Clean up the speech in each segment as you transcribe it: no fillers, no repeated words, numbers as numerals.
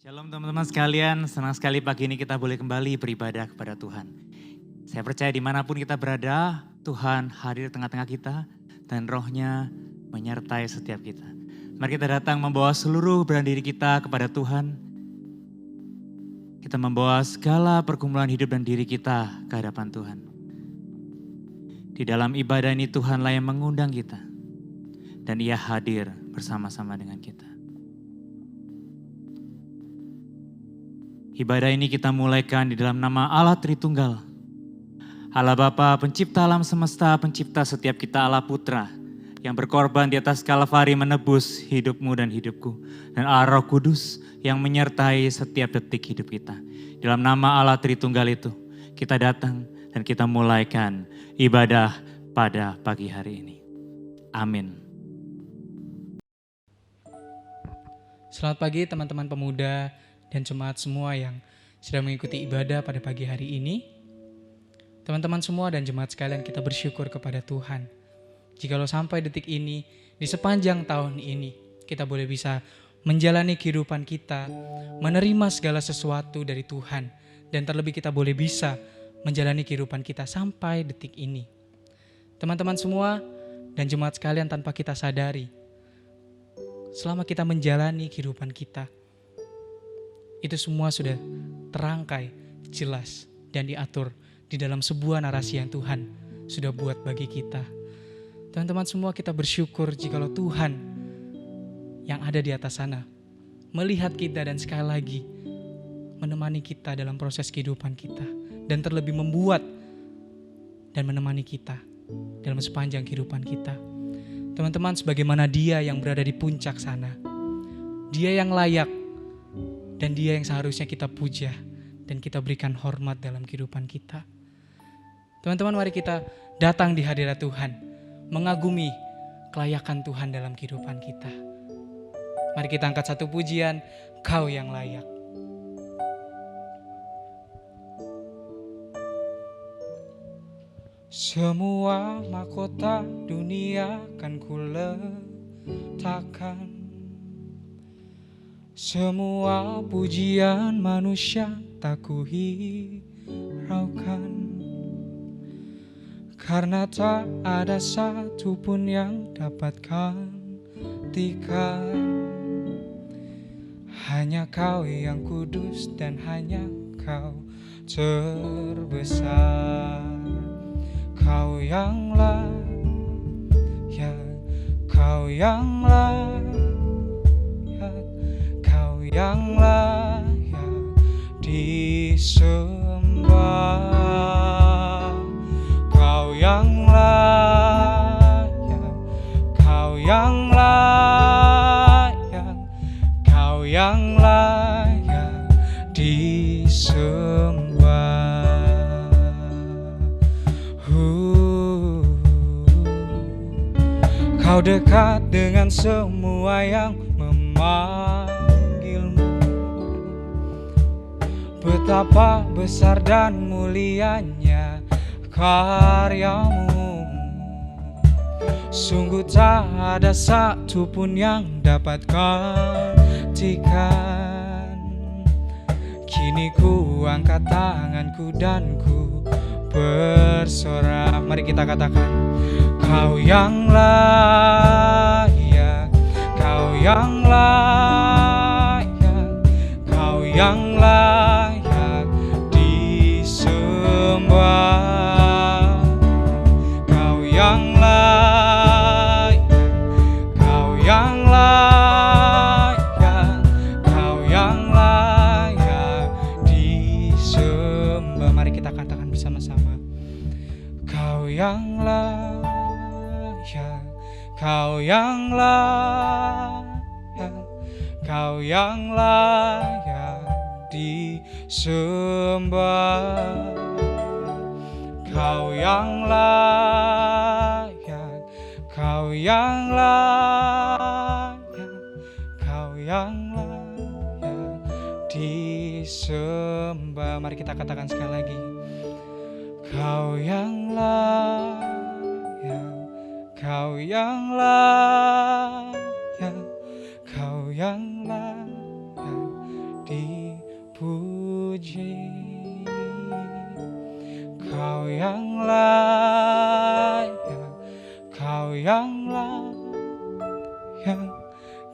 Shalom teman-teman sekalian, senang sekali pagi ini kita boleh kembali beribadah kepada Tuhan. Saya percaya dimanapun kita berada, Tuhan hadir di tengah-tengah kita dan rohnya menyertai setiap kita. Mari kita datang membawa seluruh beban diri kita kepada Tuhan. Kita membawa segala pergumulan hidup dan diri kita ke hadapan Tuhan. Di dalam ibadah ini Tuhanlah yang mengundang kita dan Ia hadir bersama-sama dengan kita. Ibadah ini kita mulaikan di dalam nama Allah Tritunggal. Allah Bapa, pencipta alam semesta, pencipta setiap kita, Allah Putra, yang berkorban di atas Kalvari menebus hidupmu dan hidupku. Dan Allah Roh Kudus yang menyertai setiap detik hidup kita. Dalam nama Allah Tritunggal itu, kita datang dan kita mulaikan ibadah pada pagi hari ini. Amin. Selamat pagi teman-teman pemuda dan jemaat semua yang sedang mengikuti ibadah pada pagi hari ini. Teman-teman semua dan jemaat sekalian, kita bersyukur kepada Tuhan. Jikalau sampai detik ini, di sepanjang tahun ini, kita boleh bisa menjalani kehidupan kita, menerima segala sesuatu dari Tuhan, dan terlebih kita boleh bisa menjalani kehidupan kita sampai detik ini. Teman-teman semua dan jemaat sekalian, tanpa kita sadari, selama kita menjalani kehidupan kita, itu semua sudah terangkai, jelas, dan diatur di dalam sebuah narasi yang Tuhan sudah buat bagi kita. Teman-teman semua, kita bersyukur jikalau Tuhan yang ada di atas sana melihat kita dan sekali lagi menemani kita dalam proses kehidupan kita. Dan terlebih membuat dan menemani kita dalam sepanjang kehidupan kita. Teman-teman, sebagaimana Dia yang berada di puncak sana, Dia yang layak, dan Dia yang seharusnya kita puja dan kita berikan hormat dalam kehidupan kita. Teman-teman, mari kita datang di hadirat Tuhan, mengagumi kelayakan Tuhan dalam kehidupan kita. Mari kita angkat satu pujian, Kau yang layak. Semua mahkota dunia kan kuletakkan, semua pujian manusia tak kuhiraukan, karena tak ada satu pun yang dapat gantikan. Hanya Kau yang kudus dan hanya Kau terbesar. Kau yang layak, Kau yang layak, yang layak disembah. Kau yang layak, Kau yang layak, Kau yang layak disembah. Kau dekat dengan semua yang betapa besar dan mulianya karyamu. Sungguh tak ada satu pun yang dapat gantikan. Kini ku angkat tanganku dan ku bersorak. Mari kita katakan, Kau yang layak, Kau yang layak, Kau yang layak disembah. Kau yang layak, Kau yang layak, Kau yang layak disembah. Mari kita katakan bersama-sama, Kau yang layak, Kau yang layak, Kau yang layak disembah. Kau yang layak, Kau yang layak, Kau yang layak disembah. Mari kita katakan sekali lagi, Kau yang layak, Kau yang layak, Kau yang layak di sayang,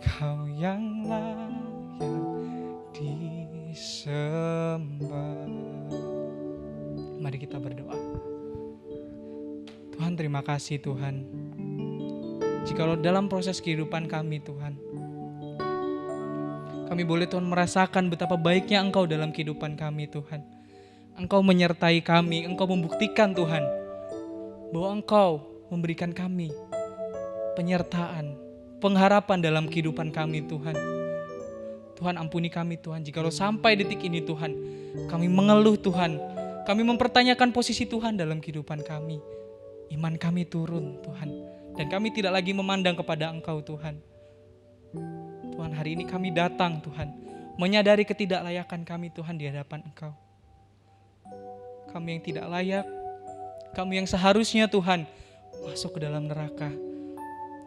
Kau yang layak disembah. Mari kita berdoa. Tuhan, terima kasih Tuhan. Jikalau dalam proses kehidupan kami Tuhan, kami boleh Tuhan merasakan betapa baiknya Engkau dalam kehidupan kami Tuhan. Engkau menyertai kami, Engkau membuktikan Tuhan bahwa Engkau memberikan kami penyertaan, pengharapan dalam kehidupan kami Tuhan. Tuhan, ampuni kami Tuhan, jikalau sampai detik ini Tuhan, kami mengeluh Tuhan, kami mempertanyakan posisi Tuhan dalam kehidupan kami. Iman kami turun Tuhan, dan kami tidak lagi memandang kepada Engkau Tuhan. Tuhan, hari ini kami datang Tuhan, menyadari ketidaklayakan kami Tuhan di hadapan Engkau. Kami yang tidak layak, kami yang seharusnya Tuhan masuk ke dalam neraka,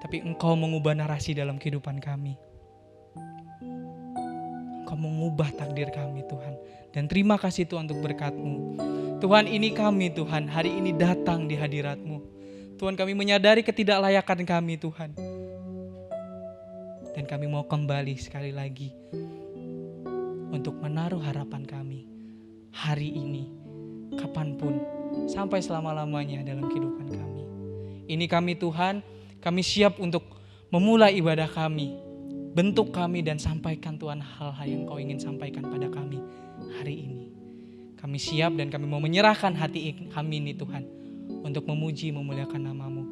tapi Engkau mengubah narasi dalam kehidupan kami. Engkau mengubah takdir kami Tuhan. Dan terima kasih Tuhan untuk berkat-Mu. Tuhan, ini kami Tuhan, hari ini datang di hadirat-Mu. Tuhan, kami menyadari ketidaklayakan kami Tuhan. Dan kami mau kembali sekali lagi untuk menaruh harapan kami hari ini, kapanpun, sampai selama-lamanya dalam kehidupan kami. Ini kami Tuhan, kami siap untuk memulai ibadah kami. Bentuk kami dan sampaikan Tuhan hal-hal yang Kau ingin sampaikan pada kami hari ini. Kami siap dan kami mau menyerahkan hati kami ini Tuhan, untuk memuji, memuliakan nama-Mu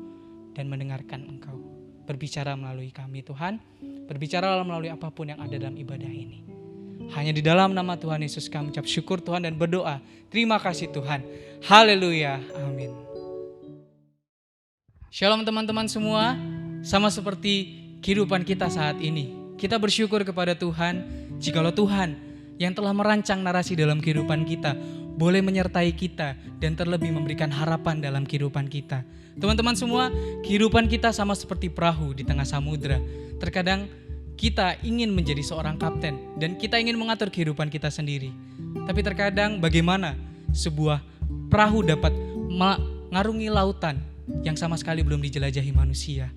dan mendengarkan Engkau berbicara melalui kami Tuhan. Berbicara melalui apapun yang ada dalam ibadah ini. Hanya di dalam nama Tuhan Yesus kami ucap syukur Tuhan dan berdoa. Terima kasih Tuhan. Haleluya. Amin. Shalom teman-teman semua. Sama seperti kehidupan kita saat ini, kita bersyukur kepada Tuhan jikalau Tuhan yang telah merancang narasi dalam kehidupan kita boleh menyertai kita dan terlebih memberikan harapan dalam kehidupan kita. Teman-teman semua, kehidupan kita sama seperti perahu di tengah samudera. Terkadang kita ingin menjadi seorang kapten dan kita ingin mengatur kehidupan kita sendiri. Tapi terkadang bagaimana sebuah perahu dapat mengarungi lautan yang sama sekali belum dijelajahi manusia.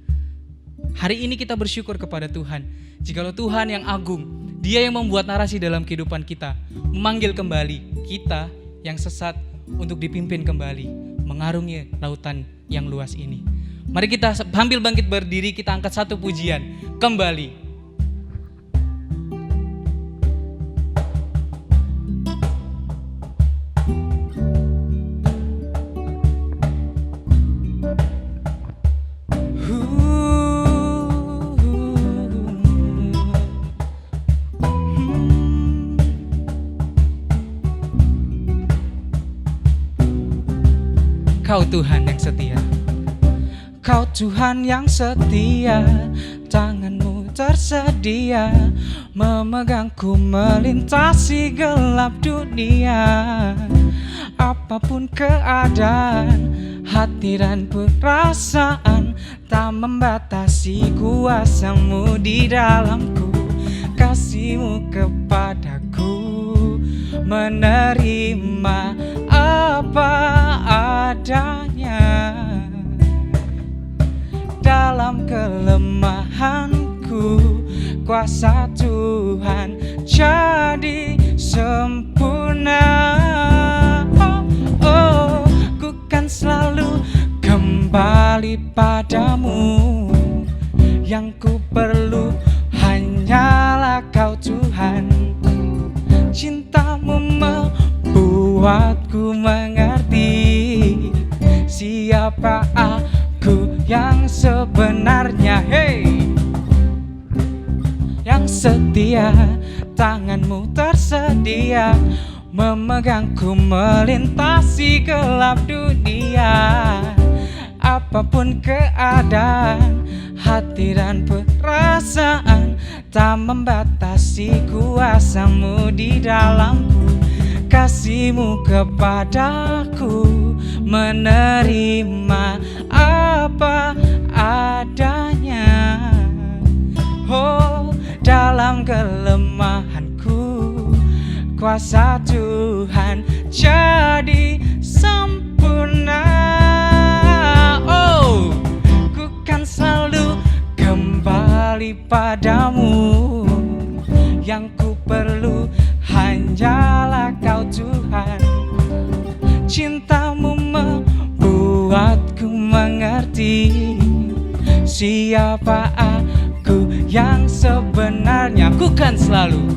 Hari ini kita bersyukur kepada Tuhan, jikalau Tuhan yang agung, Dia yang membuat narasi dalam kehidupan kita, memanggil kembali kita yang sesat untuk dipimpin kembali, mengarungi lautan yang luas ini. Mari kita sambil bangkit berdiri, kita angkat satu pujian, kembali. Kau Tuhan yang setia, Kau Tuhan yang setia, tangan-Mu tersedia, memegangku melintasi gelap dunia. Apapun keadaan, hati dan perasaan, tak membatasi kuasa-Mu di dalamku. Kasih-Mu kepadaku, menerima apa adanya. Dalam kelemahanku, kuasa Tuhan jadi sempurna. Ku kan selalu kembali padamu. Yang ku perlu hanyalah Kau Tuhan. Cinta-Mu membuatku mengerti siapa aku yang sebenarnya. Hey, yang setia, tangan-Mu tersedia, memegangku melintasi gelap dunia. Apapun keadaan, hati dan perasaan, tak membatasi kuasa-Mu di dalamku. Kasih-Mu kepadaku, menerima apa adanya. Oh, dalam kelemahanku, kuasa Tuhan jadi sempurna. Oh, ku kan selalu kembali padamu. Yang ku perlu hanyalah Kau Tuhan. Cintamu membuatku mengerti siapa aku yang sebenarnya. Ku kan selalu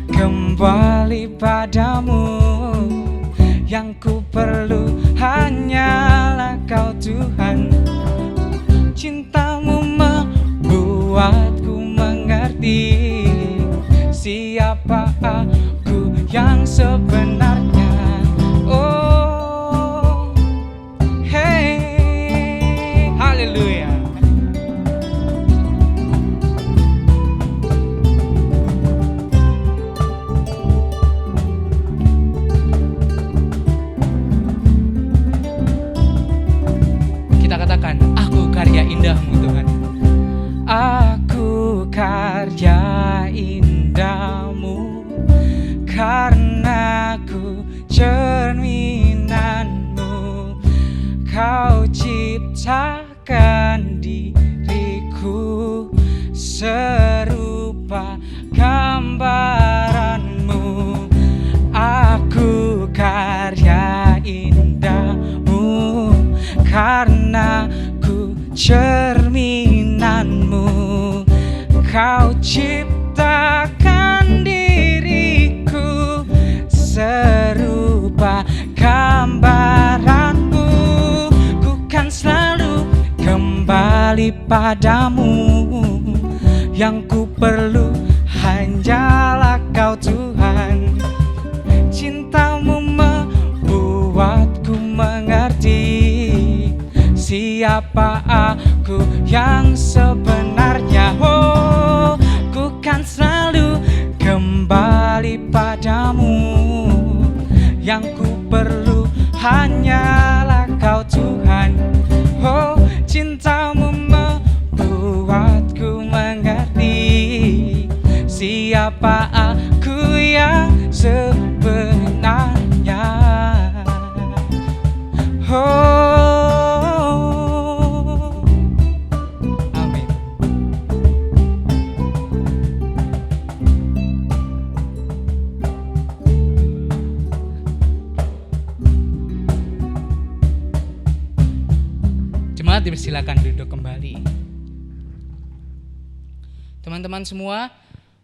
kembali padamu. Yang ku perlu hanyalah Kau Tuhan. Cintamu membuatku mengerti siapa aku yang sebenarnya. Oh, hey, haleluya. Kita katakan, aku karya indahmu Tuhan. Aku karya indahmu, karena ku cerminanmu. Kau ciptakan diriku serupa gambaranmu. Aku karya indahmu, karena ku cerminanmu. Kau ciptakan diriku serupa gambaranmu. Ku kan selalu kembali padamu. Yang ku perlu hanyalah Kau Tuhan. Cintamu membuatku mengerti siapa aku yang sebenarnya. Oh, ku kan selalu kembali padamu. Yang ku perlu hanyalah Kau Tuhan. Oh, cintamu membuatku mengerti siapa aku yang sebenarnya. Oh, amin. Jemaat dipersilakan duduk kembali. Teman-teman semua,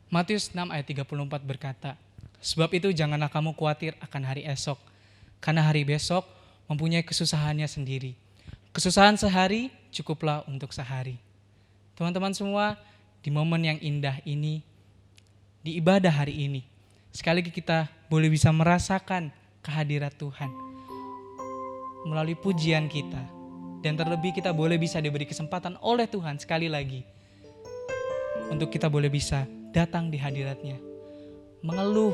Matius 6 ayat 34 berkata, sebab itu janganlah kamu khawatir akan hari esok, karena hari besok mempunyai kesusahannya sendiri. Kesusahan sehari cukuplah untuk sehari. Teman-teman semua, di momen yang indah ini, di ibadah hari ini, sekali lagi kita boleh bisa merasakan kehadirat Tuhan melalui pujian kita. Dan terlebih kita boleh bisa diberi kesempatan oleh Tuhan sekali lagi untuk kita boleh bisa datang di hadiratnya, mengeluh,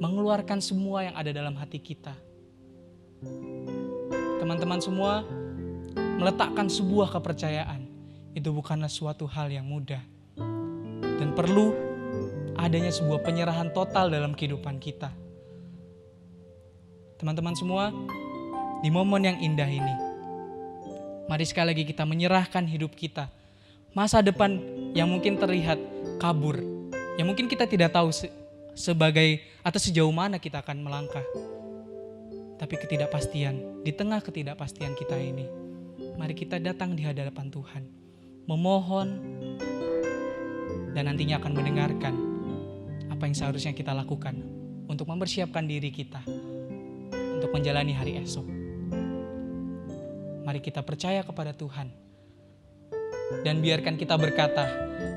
mengeluarkan semua yang ada dalam hati kita. Teman-teman semua, meletakkan sebuah kepercayaan itu bukanlah suatu hal yang mudah, dan perlu adanya sebuah penyerahan total dalam kehidupan kita. Teman-teman semua, di momen yang indah ini, mari sekali lagi kita menyerahkan hidup kita. Masa depan yang mungkin terlihat kabur, yang mungkin kita tidak tahu sebagai atau sejauh mana kita akan melangkah. Tapi ketidakpastian, di tengah ketidakpastian kita ini, mari kita datang di hadapan Tuhan, memohon, dan nantinya akan mendengarkan apa yang seharusnya kita lakukan untuk mempersiapkan diri kita untuk menjalani hari esok. Mari kita percaya kepada Tuhan dan biarkan kita berkata,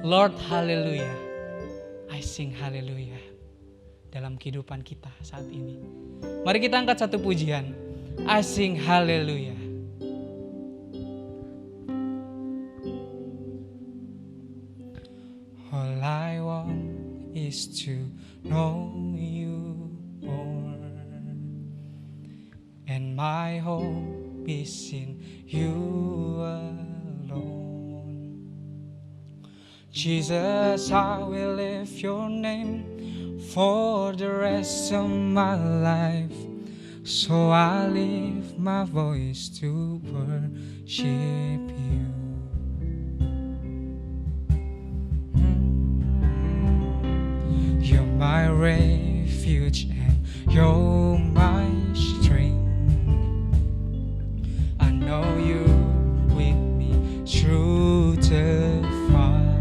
Lord haleluya, I sing haleluya dalam kehidupan kita saat ini. Mari kita angkat satu pujian, I sing haleluya. All I want is to know you more, and my hope is in you alone. Jesus, I will lift your name for the rest of my life, so I lift my voice to worship you. refuge and you're my strength. I know you're with me through the fire.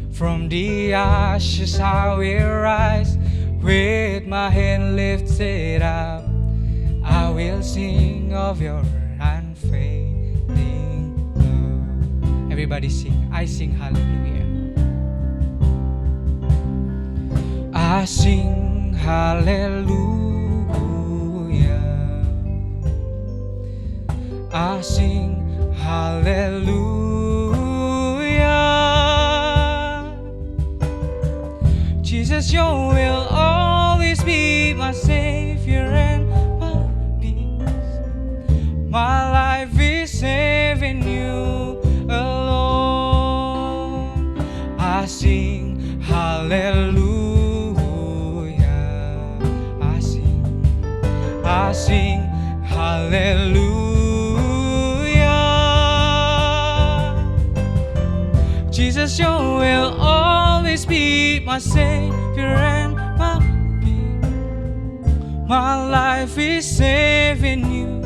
From the ashes I will rise, with my hand lifted up. I will sing of your unfailing love. Everybody sing. I sing hallelujah. I sing hallelujah. I sing hallelujah. Jesus, your will always be my Savior and my peace. My life is safe in you alone. I sing hallelujah. I sing hallelujah. Jesus, your will always be my Savior and my peace. My life is safe in you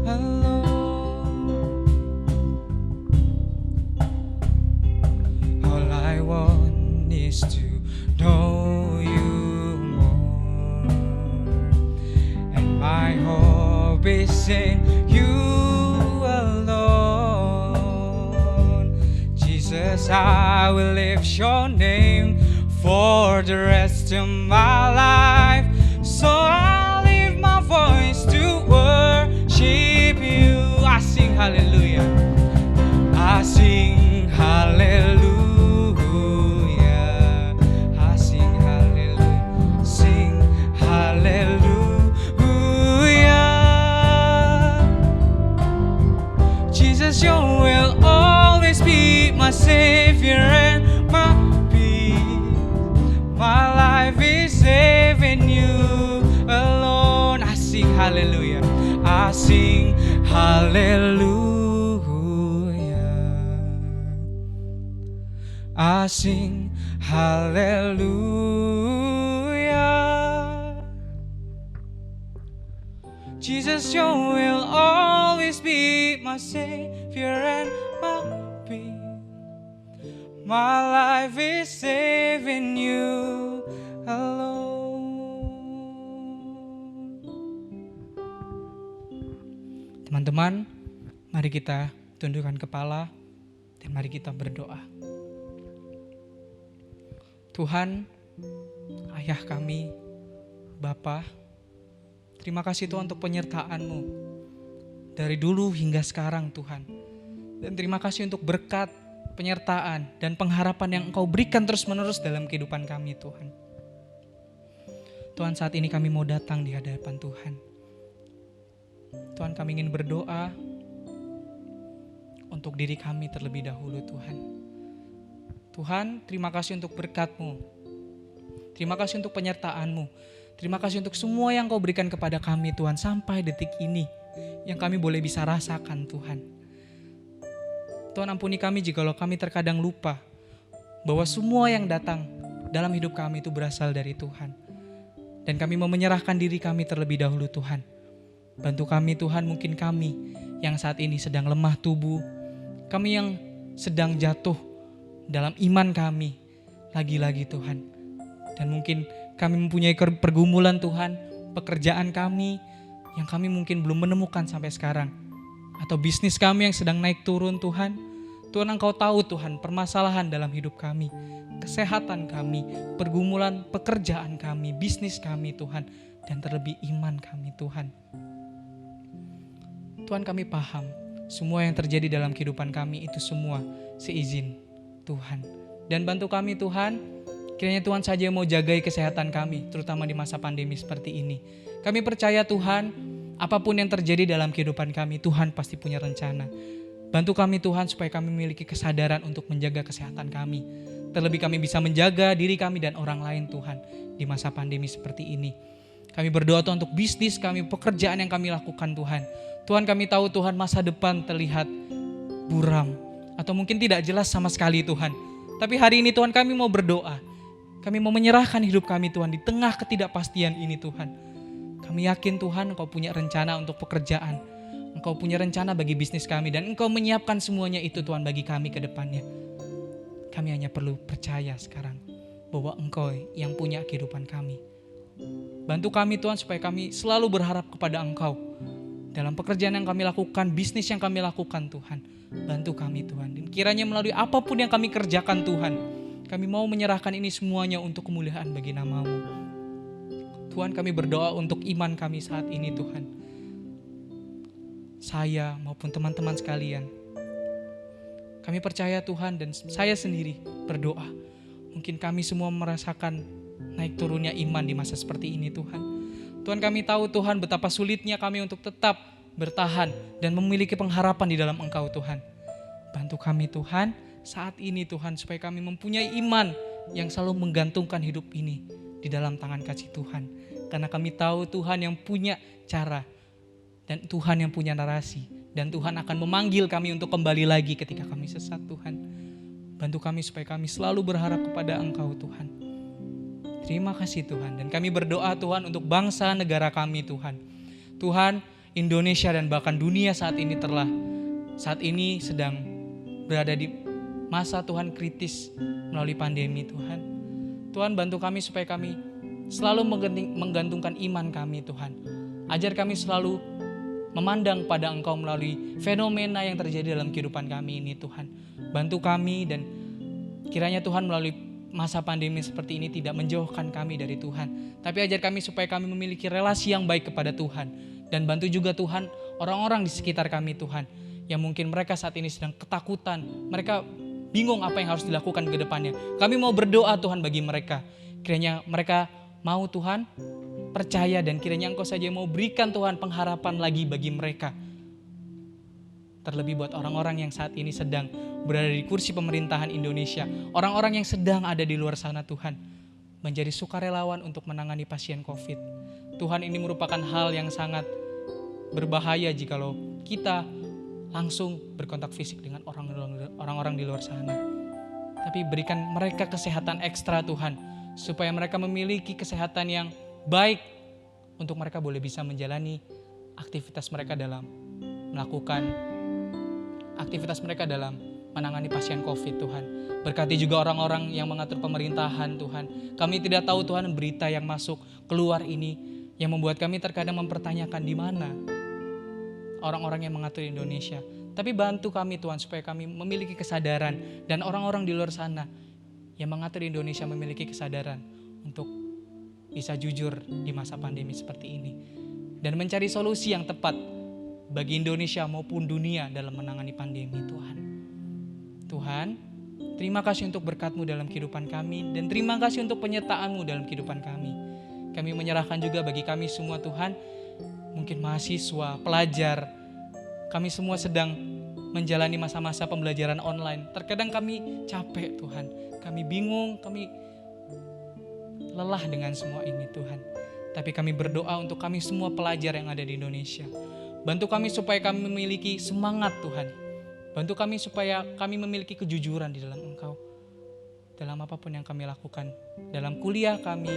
alone. All I want is to know you more, and my hope is in you alone. Jesus, I will lift your name for the rest of my life. So I'll lift my voice to worship you. I sing hallelujah. I sing hallelujah. I sing hallelujah. Sing hallelujah. Jesus, your will always be my Savior and my peace. My life is safe in you alone. I sing hallelujah. I sing hallelujah. I sing hallelujah. Jesus, your will always be my Savior and my peace. My life is safe in you alone. Teman-teman, mari kita tundukkan kepala dan mari kita berdoa. Tuhan, Ayah kami, Bapa, terima kasih Tuhan untuk penyertaan-Mu dari dulu hingga sekarang Tuhan. Dan terima kasih untuk berkat, penyertaan, dan pengharapan yang Engkau berikan terus-menerus dalam kehidupan kami Tuhan. Tuhan, saat ini kami mau datang di hadapan Tuhan. Tuhan, kami ingin berdoa untuk diri kami terlebih dahulu Tuhan. Tuhan, terima kasih untuk berkat-Mu. Terima kasih untuk penyertaan-Mu. Terima kasih untuk semua yang Kau berikan kepada kami Tuhan sampai detik ini yang kami boleh bisa rasakan Tuhan. Tuhan, ampuni kami jikalau kami terkadang lupa bahwa semua yang datang dalam hidup kami itu berasal dari Tuhan. Dan kami mau menyerahkan diri kami terlebih dahulu Tuhan. Bantu kami Tuhan, mungkin kami yang saat ini sedang lemah tubuh, kami yang sedang jatuh dalam iman kami lagi-lagi Tuhan. Dan mungkin kami mempunyai pergumulan Tuhan, pekerjaan kami yang kami mungkin belum menemukan sampai sekarang. Atau bisnis kami yang sedang naik turun Tuhan. Tuhan, Engkau tahu Tuhan permasalahan dalam hidup kami, kesehatan kami, pergumulan pekerjaan kami, bisnis kami Tuhan, dan terlebih iman kami Tuhan. Tuhan, kami paham semua yang terjadi dalam kehidupan kami itu semua seizin Tuhan. Dan bantu kami Tuhan, kiranya Tuhan saja yang mau jagai kesehatan kami, terutama di masa pandemi seperti ini. Kami percaya Tuhan, apapun yang terjadi dalam kehidupan kami, Tuhan pasti punya rencana. Bantu kami Tuhan supaya kami memiliki kesadaran untuk menjaga kesehatan kami. Terlebih kami bisa menjaga diri kami dan orang lain Tuhan di masa pandemi seperti ini. Kami berdoa Tuhan untuk bisnis kami, pekerjaan yang kami lakukan Tuhan. Tuhan, kami tahu Tuhan masa depan terlihat buram atau mungkin tidak jelas sama sekali Tuhan. Tapi hari ini Tuhan kami mau berdoa. Kami mau menyerahkan hidup kami Tuhan di tengah ketidakpastian ini Tuhan. Kami yakin Tuhan Engkau punya rencana untuk pekerjaan. Engkau punya rencana bagi bisnis kami dan Engkau menyiapkan semuanya itu Tuhan bagi kami ke depannya. Kami hanya perlu percaya sekarang bahwa Engkau yang punya kehidupan kami. Bantu kami Tuhan supaya kami selalu berharap kepada Engkau. Dalam pekerjaan yang kami lakukan, bisnis yang kami lakukan Tuhan. Bantu kami Tuhan. Dan kiranya melalui apapun yang kami kerjakan Tuhan, kami mau menyerahkan ini semuanya untuk kemuliaan bagi nama-Mu. Tuhan, kami berdoa untuk iman kami saat ini Tuhan. Saya maupun teman-teman sekalian. Kami percaya Tuhan dan saya sendiri berdoa. Mungkin kami semua merasakan naik turunnya iman di masa seperti ini Tuhan. Tuhan, kami tahu Tuhan betapa sulitnya kami untuk tetap bertahan dan memiliki pengharapan di dalam Engkau Tuhan. Bantu kami Tuhan saat ini Tuhan supaya kami mempunyai iman yang selalu menggantungkan hidup ini di dalam tangan kasih Tuhan. Karena kami tahu Tuhan yang punya cara dan Tuhan yang punya narasi. Dan Tuhan akan memanggil kami untuk kembali lagi ketika kami sesat Tuhan. Bantu kami supaya kami selalu berharap kepada Engkau Tuhan. Terima kasih Tuhan. Dan kami berdoa Tuhan untuk bangsa negara kami Tuhan. Tuhan, Indonesia dan bahkan dunia saat ini sedang berada di masa Tuhan kritis melalui pandemi Tuhan. Tuhan, bantu kami supaya kami selalu menggantungkan iman kami Tuhan. Ajar kami selalu memandang pada Engkau melalui fenomena yang terjadi dalam kehidupan kami ini Tuhan. Bantu kami dan kiranya Tuhan melalui masa pandemi seperti ini tidak menjauhkan kami dari Tuhan. Tapi ajar kami supaya kami memiliki relasi yang baik kepada Tuhan. Dan bantu juga Tuhan orang-orang di sekitar kami Tuhan. Yang mungkin mereka saat ini sedang ketakutan. Mereka bingung apa yang harus dilakukan ke depannya. Kami mau berdoa Tuhan bagi mereka. Kiranya mereka mau Tuhan percaya dan kiranya Engkau saja mau berikan Tuhan pengharapan lagi bagi mereka. Terlebih buat orang-orang yang saat ini sedang berada di kursi pemerintahan Indonesia. Orang-orang yang sedang ada di luar sana Tuhan. Menjadi sukarelawan untuk menangani pasien COVID. Tuhan, ini merupakan hal yang sangat berbahaya jikalau kita langsung berkontak fisik dengan orang-orang di luar sana. Tapi berikan mereka kesehatan ekstra Tuhan. Supaya mereka memiliki kesehatan yang baik. Untuk mereka boleh bisa menjalani aktivitas mereka dalam menangani pasien COVID Tuhan. Berkati juga orang-orang yang mengatur pemerintahan Tuhan. Kami tidak tahu Tuhan berita yang masuk keluar ini yang membuat kami terkadang mempertanyakan di mana orang-orang yang mengatur Indonesia. Tapi bantu kami Tuhan supaya kami memiliki kesadaran dan orang-orang di luar sana yang mengatur Indonesia memiliki kesadaran untuk bisa jujur di masa pandemi seperti ini dan mencari solusi yang tepat bagi Indonesia maupun dunia dalam menangani pandemi Tuhan. Tuhan, terima kasih untuk berkat-Mu dalam kehidupan kami dan terima kasih untuk penyertaan-Mu dalam kehidupan kami. Kami menyerahkan juga bagi kami semua Tuhan, mungkin mahasiswa, pelajar, kami semua sedang menjalani masa-masa pembelajaran online. Terkadang kami capek Tuhan, kami bingung, kami lelah dengan semua ini Tuhan. Tapi kami berdoa untuk kami semua pelajar yang ada di Indonesia. Bantu kami supaya kami memiliki semangat Tuhan. Bantu kami supaya kami memiliki kejujuran di dalam Engkau. Dalam apapun yang kami lakukan. Dalam kuliah kami,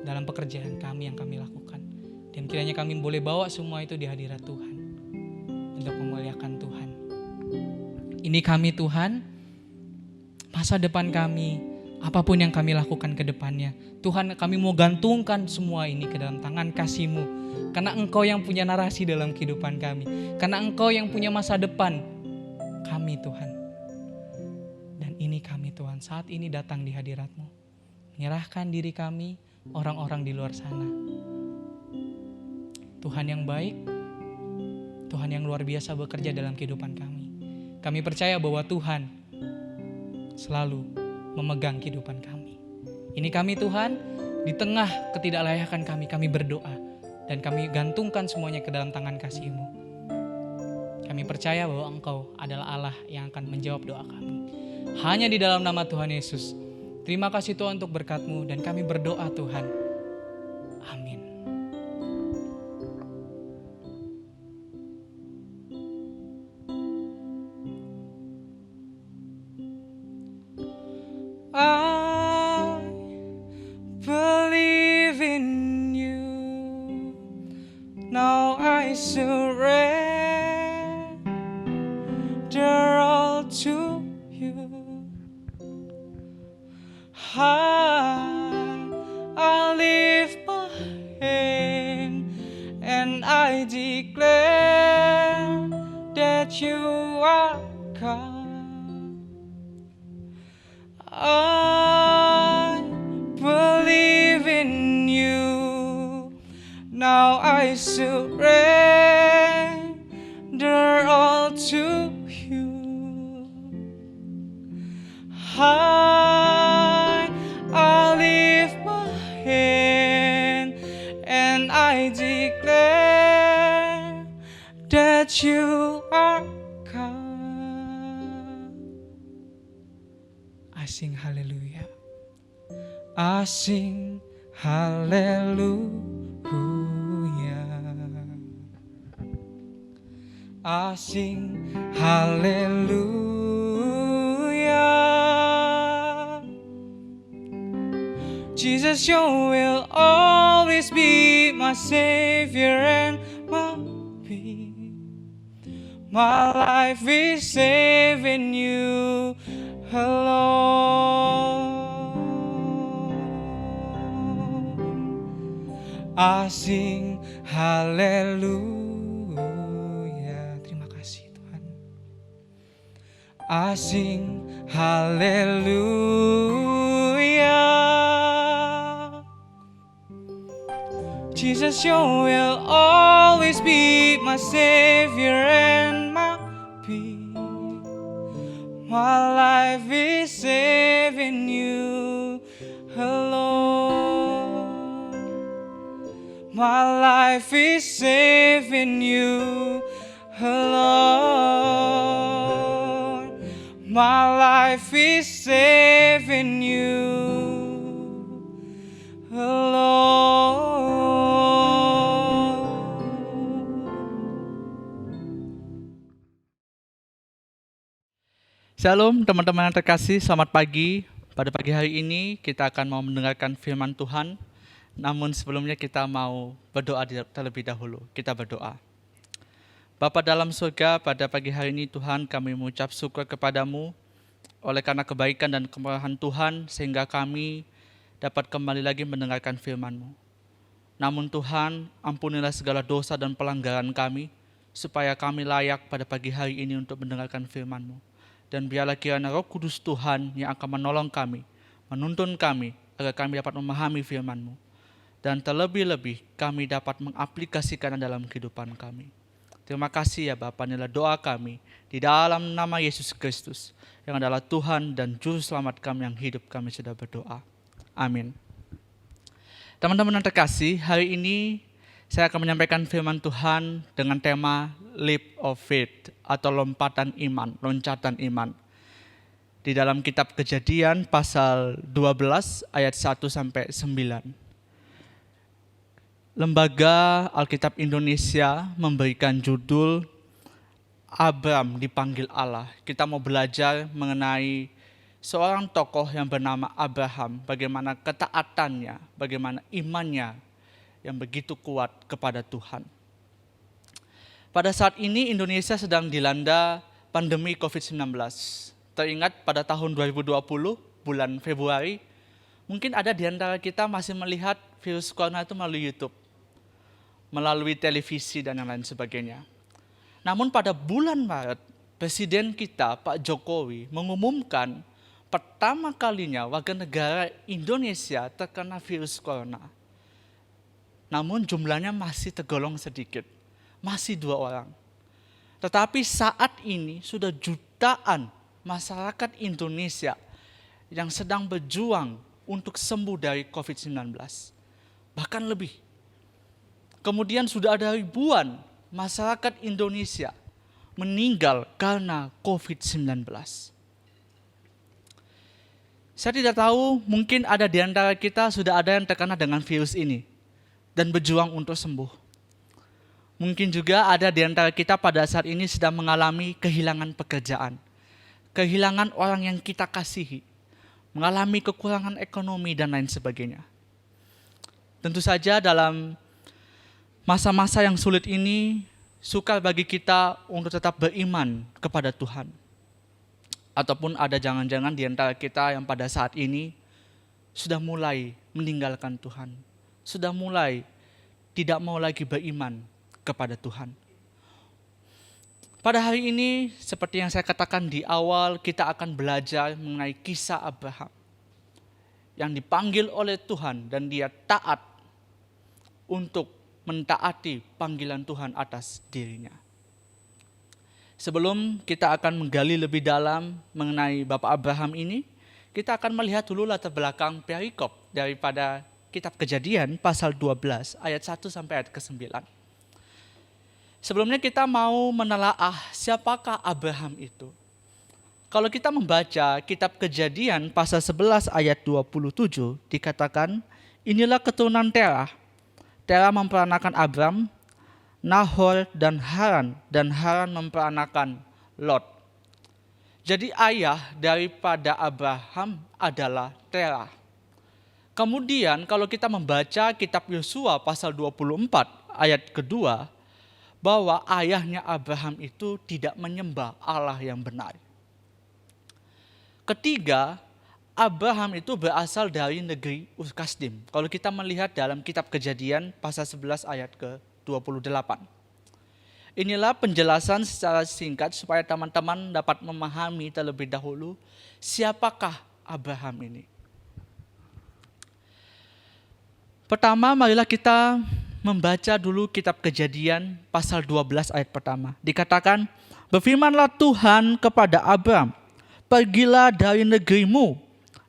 dalam pekerjaan kami yang kami lakukan. Dan kiranya kami boleh bawa semua itu di hadirat Tuhan. Untuk memuliakan Tuhan. Ini kami Tuhan, masa depan kami, apapun yang kami lakukan ke depannya. Tuhan, kami mau gantungkan semua ini ke dalam tangan kasih-Mu. Karena Engkau yang punya narasi dalam kehidupan kami. Karena Engkau yang punya masa depan kami Tuhan. Dan ini kami Tuhan, saat ini datang di hadirat-Mu. Menyerahkan diri kami, orang-orang di luar sana. Tuhan yang baik, Tuhan yang luar biasa bekerja dalam kehidupan kami. Kami percaya bahwa Tuhan selalu memegang kehidupan kami. Ini kami Tuhan, di tengah ketidaklayakan kami berdoa. Dan kami gantungkan semuanya ke dalam tangan kasih-Mu. Kami percaya bahwa Engkau adalah Allah yang akan menjawab doa kami. Hanya di dalam nama Tuhan Yesus. Terima kasih Tuhan untuk berkat-Mu dan kami berdoa Tuhan. Amin. you. I lift my hand and I declare that you are God. I believe in you. Now I surrender all to you. I lift my hand and I declare that you are God. I sing hallelujah. I sing hallelujah. I sing hallelujah. Jesus, you will always be my Savior and my peace. My life is saving you alone. I sing hallelujah. Terima kasih Tuhan. I sing hallelujah. Jesus, you will always be my Savior and my peace. My life is saving you alone. My life is saving you alone. My life is saving you alone. Shalom teman-teman yang terkasih, selamat pagi. Pada pagi hari ini kita akan mau mendengarkan firman Tuhan. Namun sebelumnya kita mau berdoa terlebih dahulu. Kita berdoa. Bapa dalam surga, pada pagi hari ini Tuhan kami mengucap syukur kepadamu oleh karena kebaikan dan kemurahan Tuhan sehingga kami dapat kembali lagi mendengarkan firman-Mu. Namun Tuhan, ampunilah segala dosa dan pelanggaran kami supaya kami layak pada pagi hari ini untuk mendengarkan firman-Mu. Dan biarlah kiranya Roh Kudus Tuhan yang akan menolong kami, menuntun kami agar kami dapat memahami firman-Mu. Dan terlebih-lebih kami dapat mengaplikasikannya dalam kehidupan kami. Terima kasih ya Bapa, inilah doa kami di dalam nama Yesus Kristus yang adalah Tuhan dan Juru Selamat kami yang hidup, kami sudah berdoa. Amin. Teman-teman yang terkasih, hari ini saya akan menyampaikan firman Tuhan dengan tema Leap of Faith atau lompatan iman, loncatan iman. Di dalam kitab Kejadian pasal 12 ayat 1 sampai 9. Lembaga Alkitab Indonesia memberikan judul Abram dipanggil Allah. Kita mau belajar mengenai seorang tokoh yang bernama Abraham, bagaimana ketaatannya, bagaimana imannya yang begitu kuat kepada Tuhan. Pada saat ini Indonesia sedang dilanda pandemi COVID-19. Teringat pada tahun 2020, bulan Februari, mungkin ada di antara kita masih melihat virus corona itu melalui YouTube, melalui televisi dan yang lain sebagainya. Namun pada bulan Maret, Presiden kita Pak Jokowi mengumumkan pertama kalinya warga negara Indonesia terkena virus corona. Namun jumlahnya masih tergolong sedikit, masih 2 orang. Tetapi saat ini sudah jutaan masyarakat Indonesia yang sedang berjuang untuk sembuh dari COVID-19. Bahkan lebih. Kemudian sudah ada ribuan masyarakat Indonesia meninggal karena COVID-19. Saya tidak tahu, mungkin ada di antara kita sudah ada yang terkena dengan virus ini dan berjuang untuk sembuh. Mungkin juga ada di antara kita pada saat ini sedang mengalami kehilangan pekerjaan, kehilangan orang yang kita kasihi, mengalami kekurangan ekonomi dan lain sebagainya. Tentu saja dalam masa-masa yang sulit ini, sukar bagi kita untuk tetap beriman kepada Tuhan. Ataupun ada jangan-jangan di antara kita yang pada saat ini sudah mulai meninggalkan Tuhan. Sudah mulai tidak mau lagi beriman kepada Tuhan. Pada hari ini, seperti yang saya katakan di awal, kita akan belajar mengenai kisah Abraham. Yang dipanggil oleh Tuhan dan dia taat untuk mentaati panggilan Tuhan atas dirinya. Sebelum kita akan menggali lebih dalam mengenai Bapak Abraham ini, kita akan melihat dulu latar belakang perikop daripada kitab Kejadian pasal 12 ayat 1 sampai ayat ke-9. Sebelumnya kita mau menelaah siapakah Abraham itu. Kalau kita membaca kitab Kejadian pasal 11 ayat 27 dikatakan, inilah keturunan Terah. Terah memperanakan Abram, Nahor dan Haran memperanakan Lot. Jadi ayah daripada Abraham adalah Terah. Kemudian kalau kita membaca kitab Yosua pasal 24 ayat kedua, bahwa ayahnya Abraham itu tidak menyembah Allah yang benar. Ketiga, Abraham itu berasal dari negeri Ur-Kasdim. Kalau kita melihat dalam kitab Kejadian pasal 11 ayat ke-28. Inilah penjelasan secara singkat supaya teman-teman dapat memahami terlebih dahulu siapakah Abraham ini. Pertama, marilah kita membaca dulu kitab Kejadian pasal 12 ayat pertama. Dikatakan, berfirmanlah Tuhan kepada Abram, pergilah dari negerimu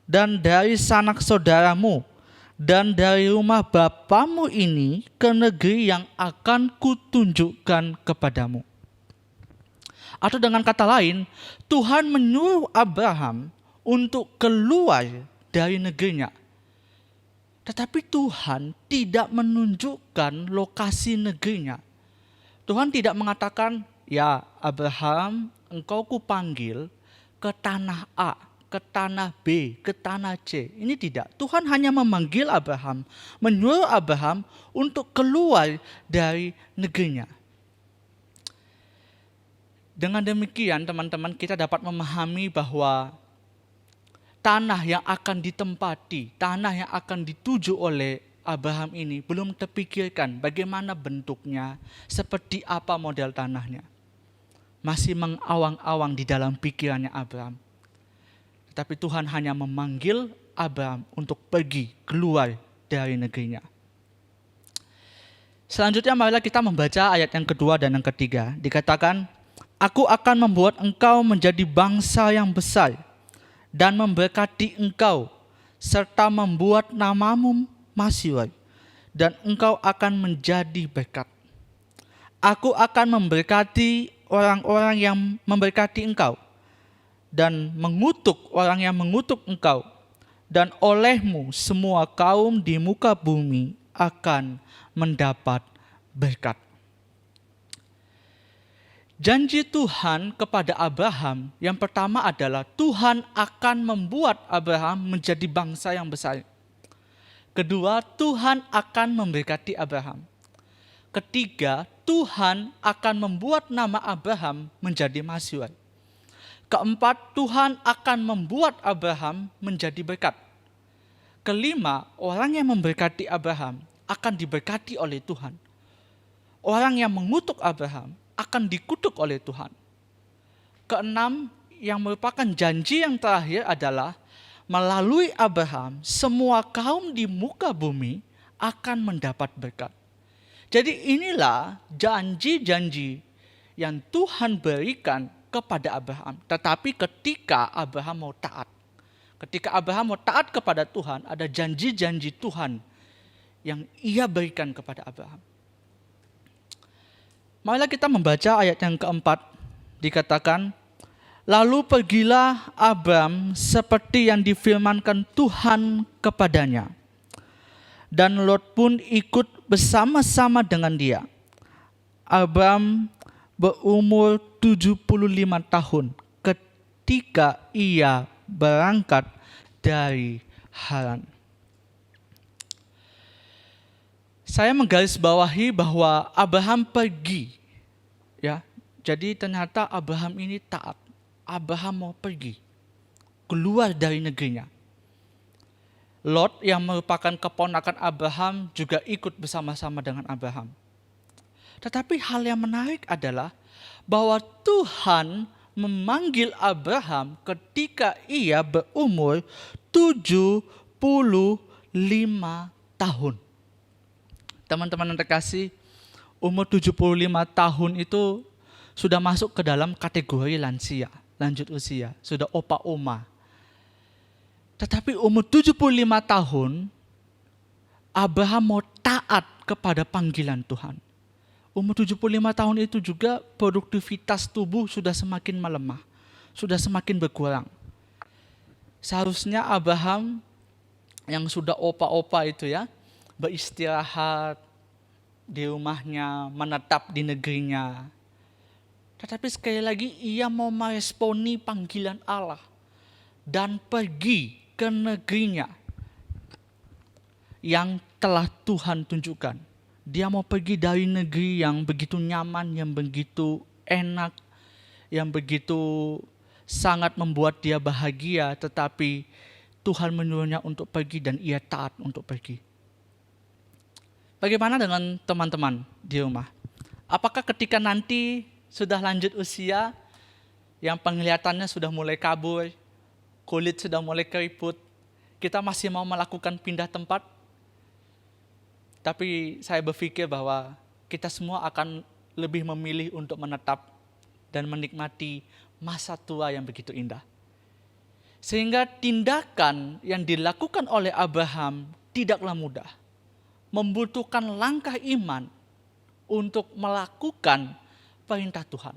dan dari sanak saudaramu dan dari rumah bapamu ini ke negeri yang akan kutunjukkan kepadamu. Atau dengan kata lain, Tuhan menyuruh Abraham untuk keluar dari negerinya. Tetapi Tuhan tidak menunjukkan lokasi negerinya. Tuhan tidak mengatakan, ya Abraham, engkau kupanggil ke tanah A, ke tanah B, ke tanah C. Ini tidak. Tuhan hanya memanggil Abraham, menyuruh Abraham untuk keluar dari negerinya. Dengan demikian teman-teman kita dapat memahami bahwa tanah yang akan ditempati, tanah yang akan dituju oleh Abraham ini belum terpikirkan bagaimana bentuknya, seperti apa model tanahnya. Masih mengawang-awang di dalam pikirannya Abraham. Tetapi Tuhan hanya memanggil Abraham untuk pergi keluar dari negerinya. Selanjutnya marilah kita membaca ayat yang kedua dan yang ketiga. Dikatakan, aku akan membuat engkau menjadi bangsa yang besar dan memberkati engkau, serta membuat namamu masyhur, dan engkau akan menjadi berkat. Aku akan memberkati orang-orang yang memberkati engkau, dan mengutuk orang yang mengutuk engkau, dan olehmu semua kaum di muka bumi akan mendapat berkat. Janji Tuhan kepada Abraham yang pertama adalah Tuhan akan membuat Abraham menjadi bangsa yang besar. Kedua, Tuhan akan memberkati Abraham. Ketiga, Tuhan akan membuat nama Abraham menjadi masyhur. Keempat, Tuhan akan membuat Abraham menjadi berkat. Kelima, orang yang memberkati Abraham akan diberkati oleh Tuhan. Orang yang mengutuk Abraham akan dikutuk oleh Tuhan. Keenam, yang merupakan janji yang terakhir adalah melalui Abraham, semua kaum di muka bumi akan mendapat berkat. Jadi inilah janji-janji yang Tuhan berikan kepada Abraham. Tetapi ketika Abraham mau taat, ketika Abraham mau taat kepada Tuhan, ada janji-janji Tuhan yang ia berikan kepada Abraham. Marilah kita membaca ayat yang keempat, dikatakan, lalu pergilah Abram seperti yang difirmankan Tuhan kepadanya. Dan Lot pun ikut bersama-sama dengan dia. Abram berumur 75 tahun ketika ia berangkat dari Haran. Saya menggarisbawahi bahwa Abraham pergi, ya. Jadi ternyata Abraham ini taat. Abraham mau pergi, keluar dari negerinya. Lot yang merupakan keponakan Abraham juga ikut bersama-sama dengan Abraham. Tetapi hal yang menarik adalah bahwa Tuhan memanggil Abraham ketika ia berumur 75 tahun. Teman-teman yang terkasih, umur 75 tahun itu sudah masuk ke dalam kategori lansia, lanjut usia, sudah opa oma. Tetapi umur 75 tahun, Abraham mau taat kepada panggilan Tuhan. Umur 75 tahun itu juga produktivitas tubuh sudah semakin melemah, sudah semakin berkurang. Seharusnya Abraham yang sudah opa-opa itu ya, beristirahat di rumahnya, menetap di negerinya. Tetapi sekali lagi ia mau meresponi panggilan Allah dan pergi ke negerinya yang telah Tuhan tunjukkan. Dia mau pergi dari negeri yang begitu nyaman, yang begitu enak, yang begitu sangat membuat dia bahagia, tetapi Tuhan menyuruhnya untuk pergi dan ia taat untuk pergi. Bagaimana dengan teman-teman di rumah? Apakah ketika nanti sudah lanjut usia, yang penglihatannya sudah mulai kabur, kulit sudah mulai keriput, kita masih mau melakukan pindah tempat? Tapi saya berpikir bahwa kita semua akan lebih memilih untuk menetap dan menikmati masa tua yang begitu indah. Sehingga tindakan yang dilakukan oleh Abraham tidaklah mudah. Membutuhkan langkah iman untuk melakukan perintah Tuhan.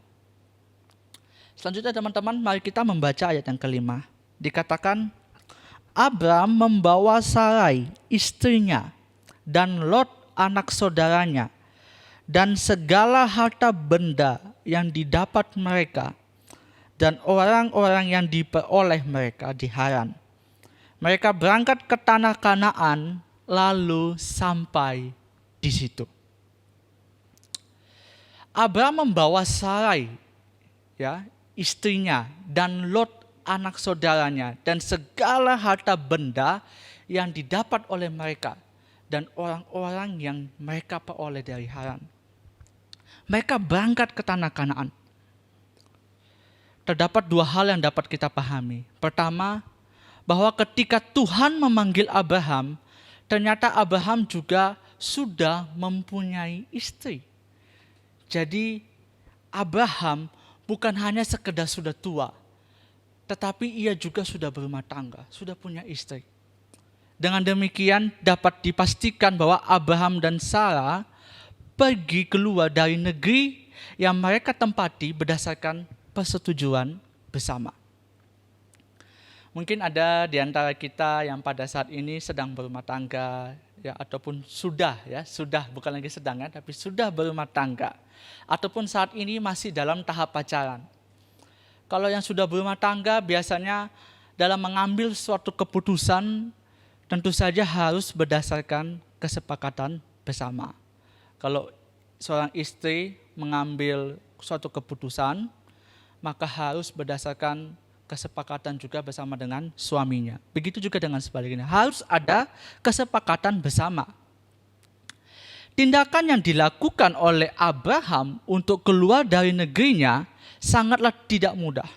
Selanjutnya teman-teman, mari kita membaca ayat yang kelima. Dikatakan, Abram membawa Sarai istrinya dan Lot anak saudaranya dan segala harta benda yang didapat mereka dan orang-orang yang diperoleh mereka di Haran. Mereka berangkat ke tanah Kanaan lalu sampai di situ. Abram membawa Sarai, ya, istrinya dan Lot anak saudaranya dan segala harta benda yang didapat oleh mereka dan orang-orang yang mereka peroleh dari Haran. Mereka berangkat ke tanah Kanaan. Terdapat dua hal yang dapat kita pahami. Pertama, bahwa ketika Tuhan memanggil Abraham, ternyata Abraham juga sudah mempunyai istri. Jadi Abraham bukan hanya sekedar sudah tua, tetapi ia juga sudah berumah tangga, sudah punya istri. Dengan demikian dapat dipastikan bahwa Abraham dan Sarah pergi keluar dari negeri yang mereka tempati berdasarkan persetujuan bersama. Mungkin ada di antara kita yang pada saat ini sedang berumah tangga, ya, ataupun sudah bukan lagi sedang ya, tapi sudah berumah tangga, ataupun saat ini masih dalam tahap pacaran. Kalau yang sudah berumah tangga biasanya dalam mengambil suatu keputusan tentu saja harus berdasarkan kesepakatan bersama. Kalau seorang istri mengambil suatu keputusan, maka harus berdasarkan kesepakatan juga bersama dengan suaminya. Begitu juga dengan sebaliknya, harus ada kesepakatan bersama. Tindakan yang dilakukan oleh Abraham untuk keluar dari negerinya sangatlah tidak mudah.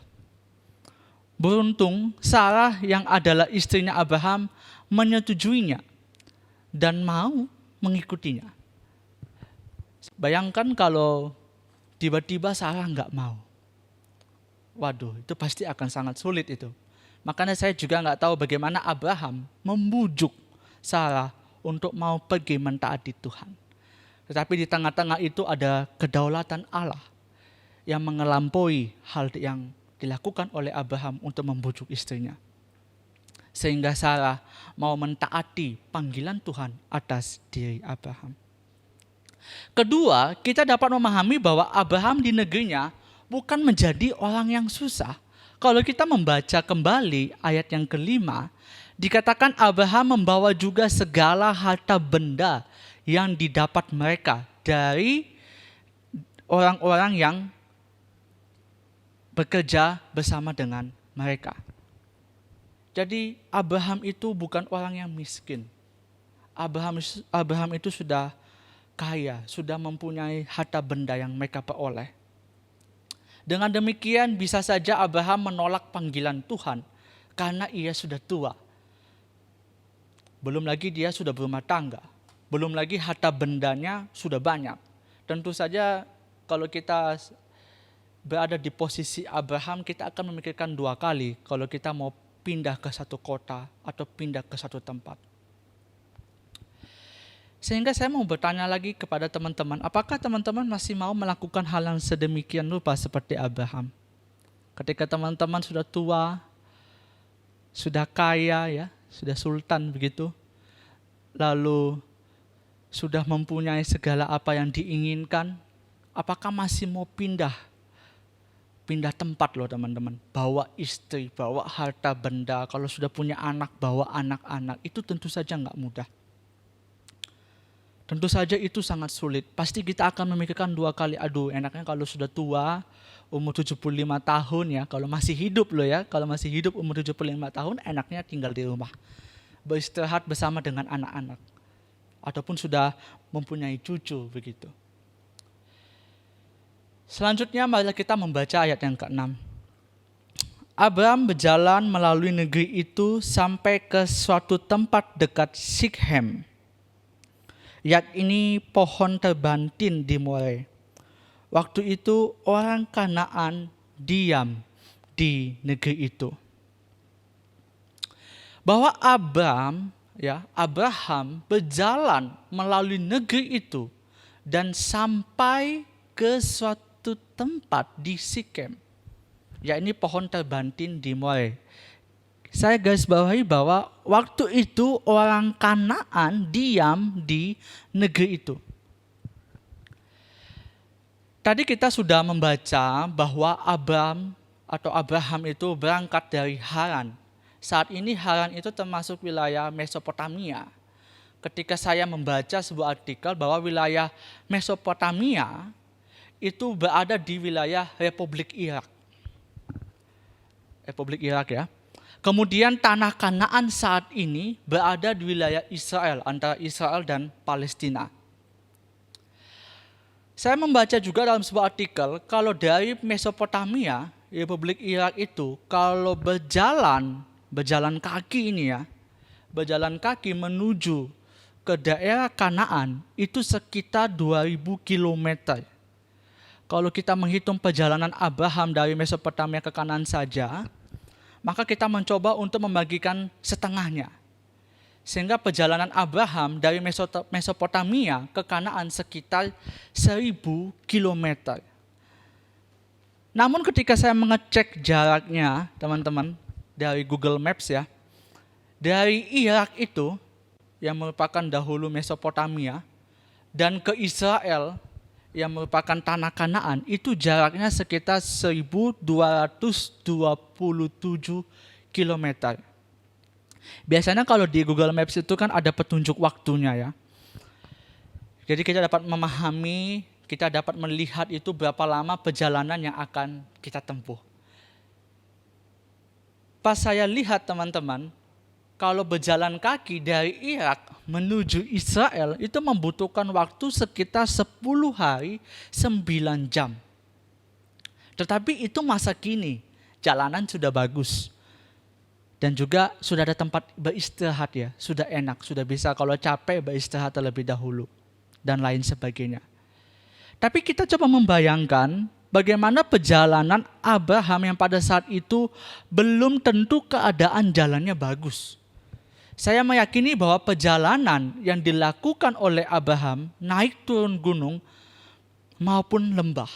Beruntung Sarah yang adalah istrinya Abraham menyetujuinya dan mau mengikutinya. Bayangkan kalau tiba-tiba Sarah nggak mau. Waduh, itu pasti akan sangat sulit itu. Makanya saya juga nggak tahu bagaimana Abraham membujuk Sarah untuk mau pergi mentaati Tuhan. Tetapi di tengah-tengah itu ada kedaulatan Allah yang mengelampaui hal yang dilakukan oleh Abraham untuk membujuk istrinya. Sehingga Sarah mau mentaati panggilan Tuhan atas diri Abraham. Kedua, kita dapat memahami bahwa Abraham di negerinya bukan menjadi orang yang susah. Kalau kita membaca kembali ayat yang kelima, dikatakan Abraham membawa juga segala harta benda yang didapat mereka dari orang-orang yang bekerja bersama dengan mereka. Jadi Abraham itu bukan orang yang miskin. Abraham itu sudah kaya, sudah mempunyai harta benda yang mereka peroleh. Dengan demikian bisa saja Abraham menolak panggilan Tuhan karena ia sudah tua. Belum lagi dia sudah berumah tangga. Belum lagi harta bendanya sudah banyak. Tentu saja kalau kita berada di posisi Abraham, kita akan memikirkan 2 kali kalau kita mau pindah ke satu kota atau pindah ke satu tempat. Sehingga saya mau bertanya lagi kepada teman-teman, apakah teman-teman masih mau melakukan hal yang sedemikian rupa seperti Abraham? Ketika teman-teman sudah tua, sudah kaya, ya, sudah sultan begitu, lalu sudah mempunyai segala apa yang diinginkan, apakah masih mau pindah tempat loh teman-teman, bawa istri, bawa harta benda, kalau sudah punya anak, bawa anak-anak, itu tentu saja nggak mudah. Tentu saja itu sangat sulit. Pasti kita akan memikirkan 2 kali, aduh enaknya kalau sudah tua, umur 75 tahun ya, kalau masih hidup loh ya, kalau masih hidup umur 75 tahun, enaknya tinggal di rumah. Beristirahat bersama dengan anak-anak. Ataupun sudah mempunyai cucu begitu. Selanjutnya mari kita membaca ayat yang ke-6. Abraham berjalan melalui negeri itu sampai ke suatu tempat dekat Sikhem. Yakni pohon terbantin di More. Waktu itu orang Kanaan diam di negeri itu. Bahwa Abraham berjalan melalui negeri itu dan sampai ke suatu tempat di Sikhem, yakni pohon terbantin di More. Saya garis bawahi bahwa waktu itu orang Kanaan diam di negeri itu. Tadi kita sudah membaca bahwa Abraham itu berangkat dari Haran. Saat ini Haran itu termasuk wilayah Mesopotamia. Ketika saya membaca sebuah artikel bahwa wilayah Mesopotamia itu berada di wilayah Republik Irak. Republik Irak ya. Kemudian tanah Kanaan saat ini berada di wilayah Israel, antara Israel dan Palestina. Saya membaca juga dalam sebuah artikel, kalau dari Mesopotamia, Republik Irak itu, kalau berjalan kaki ini ya, berjalan kaki menuju ke daerah Kanaan, itu sekitar 2000 km. Kalau kita menghitung perjalanan Abraham dari Mesopotamia ke Kanaan saja, maka kita mencoba untuk membagikan setengahnya. Sehingga perjalanan Abraham dari Mesopotamia ke Kanaan sekitar 1000 km. Namun ketika saya mengecek jaraknya, teman-teman, dari Google Maps ya, dari Irak itu, yang merupakan dahulu Mesopotamia, dan ke Israel, yang merupakan tanah Kanaan, itu jaraknya sekitar 1227 km. Biasanya kalau di Google Maps itu kan ada petunjuk waktunya ya. Jadi kita dapat memahami, kita dapat melihat itu berapa lama perjalanan yang akan kita tempuh. Pas saya lihat teman-teman, kalau berjalan kaki dari Irak menuju Israel itu membutuhkan waktu sekitar 10 hari 9 jam. Tetapi itu masa kini, jalanan sudah bagus. Dan juga sudah ada tempat beristirahat ya, sudah enak, sudah bisa kalau capek beristirahat terlebih dahulu. Dan lain sebagainya. Tapi kita coba membayangkan bagaimana perjalanan Abraham yang pada saat itu belum tentu keadaan jalannya bagus. Saya meyakini bahwa perjalanan yang dilakukan oleh Abraham naik turun gunung maupun lembah.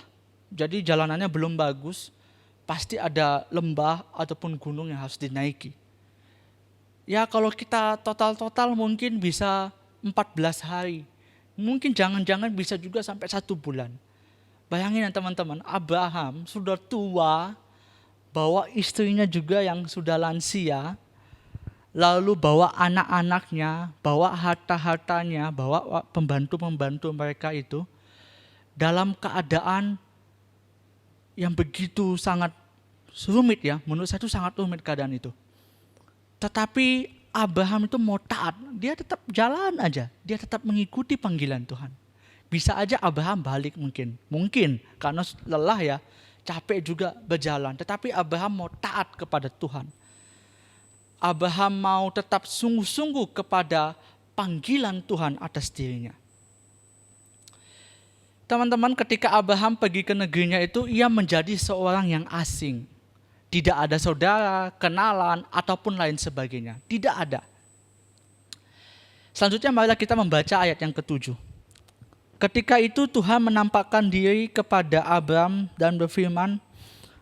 Jadi jalanannya belum bagus, pasti ada lembah ataupun gunung yang harus dinaiki. Ya kalau kita total mungkin bisa 14 hari. Mungkin jangan-jangan bisa juga sampai 1 bulan. Bayangin ya teman-teman, Abraham sudah tua, bawa istrinya juga yang sudah lansia, lalu bawa anak-anaknya, bawa harta-hartanya, bawa pembantu-pembantu mereka itu dalam keadaan yang begitu sangat rumit ya, menurut saya itu sangat rumit keadaan itu. Tetapi Abraham itu mau taat, dia tetap jalan aja, dia tetap mengikuti panggilan Tuhan. Bisa aja Abraham balik mungkin karena lelah ya, capek juga berjalan. Tetapi Abraham mau taat kepada Tuhan. Abraham mau tetap sungguh-sungguh kepada panggilan Tuhan atas dirinya. Teman-teman, ketika Abraham pergi ke negerinya itu, ia menjadi seorang yang asing. Tidak ada saudara, kenalan, ataupun lain sebagainya. Tidak ada. Selanjutnya marilah kita membaca ayat yang ke-7. Ketika itu Tuhan menampakkan diri kepada Abram dan berfirman,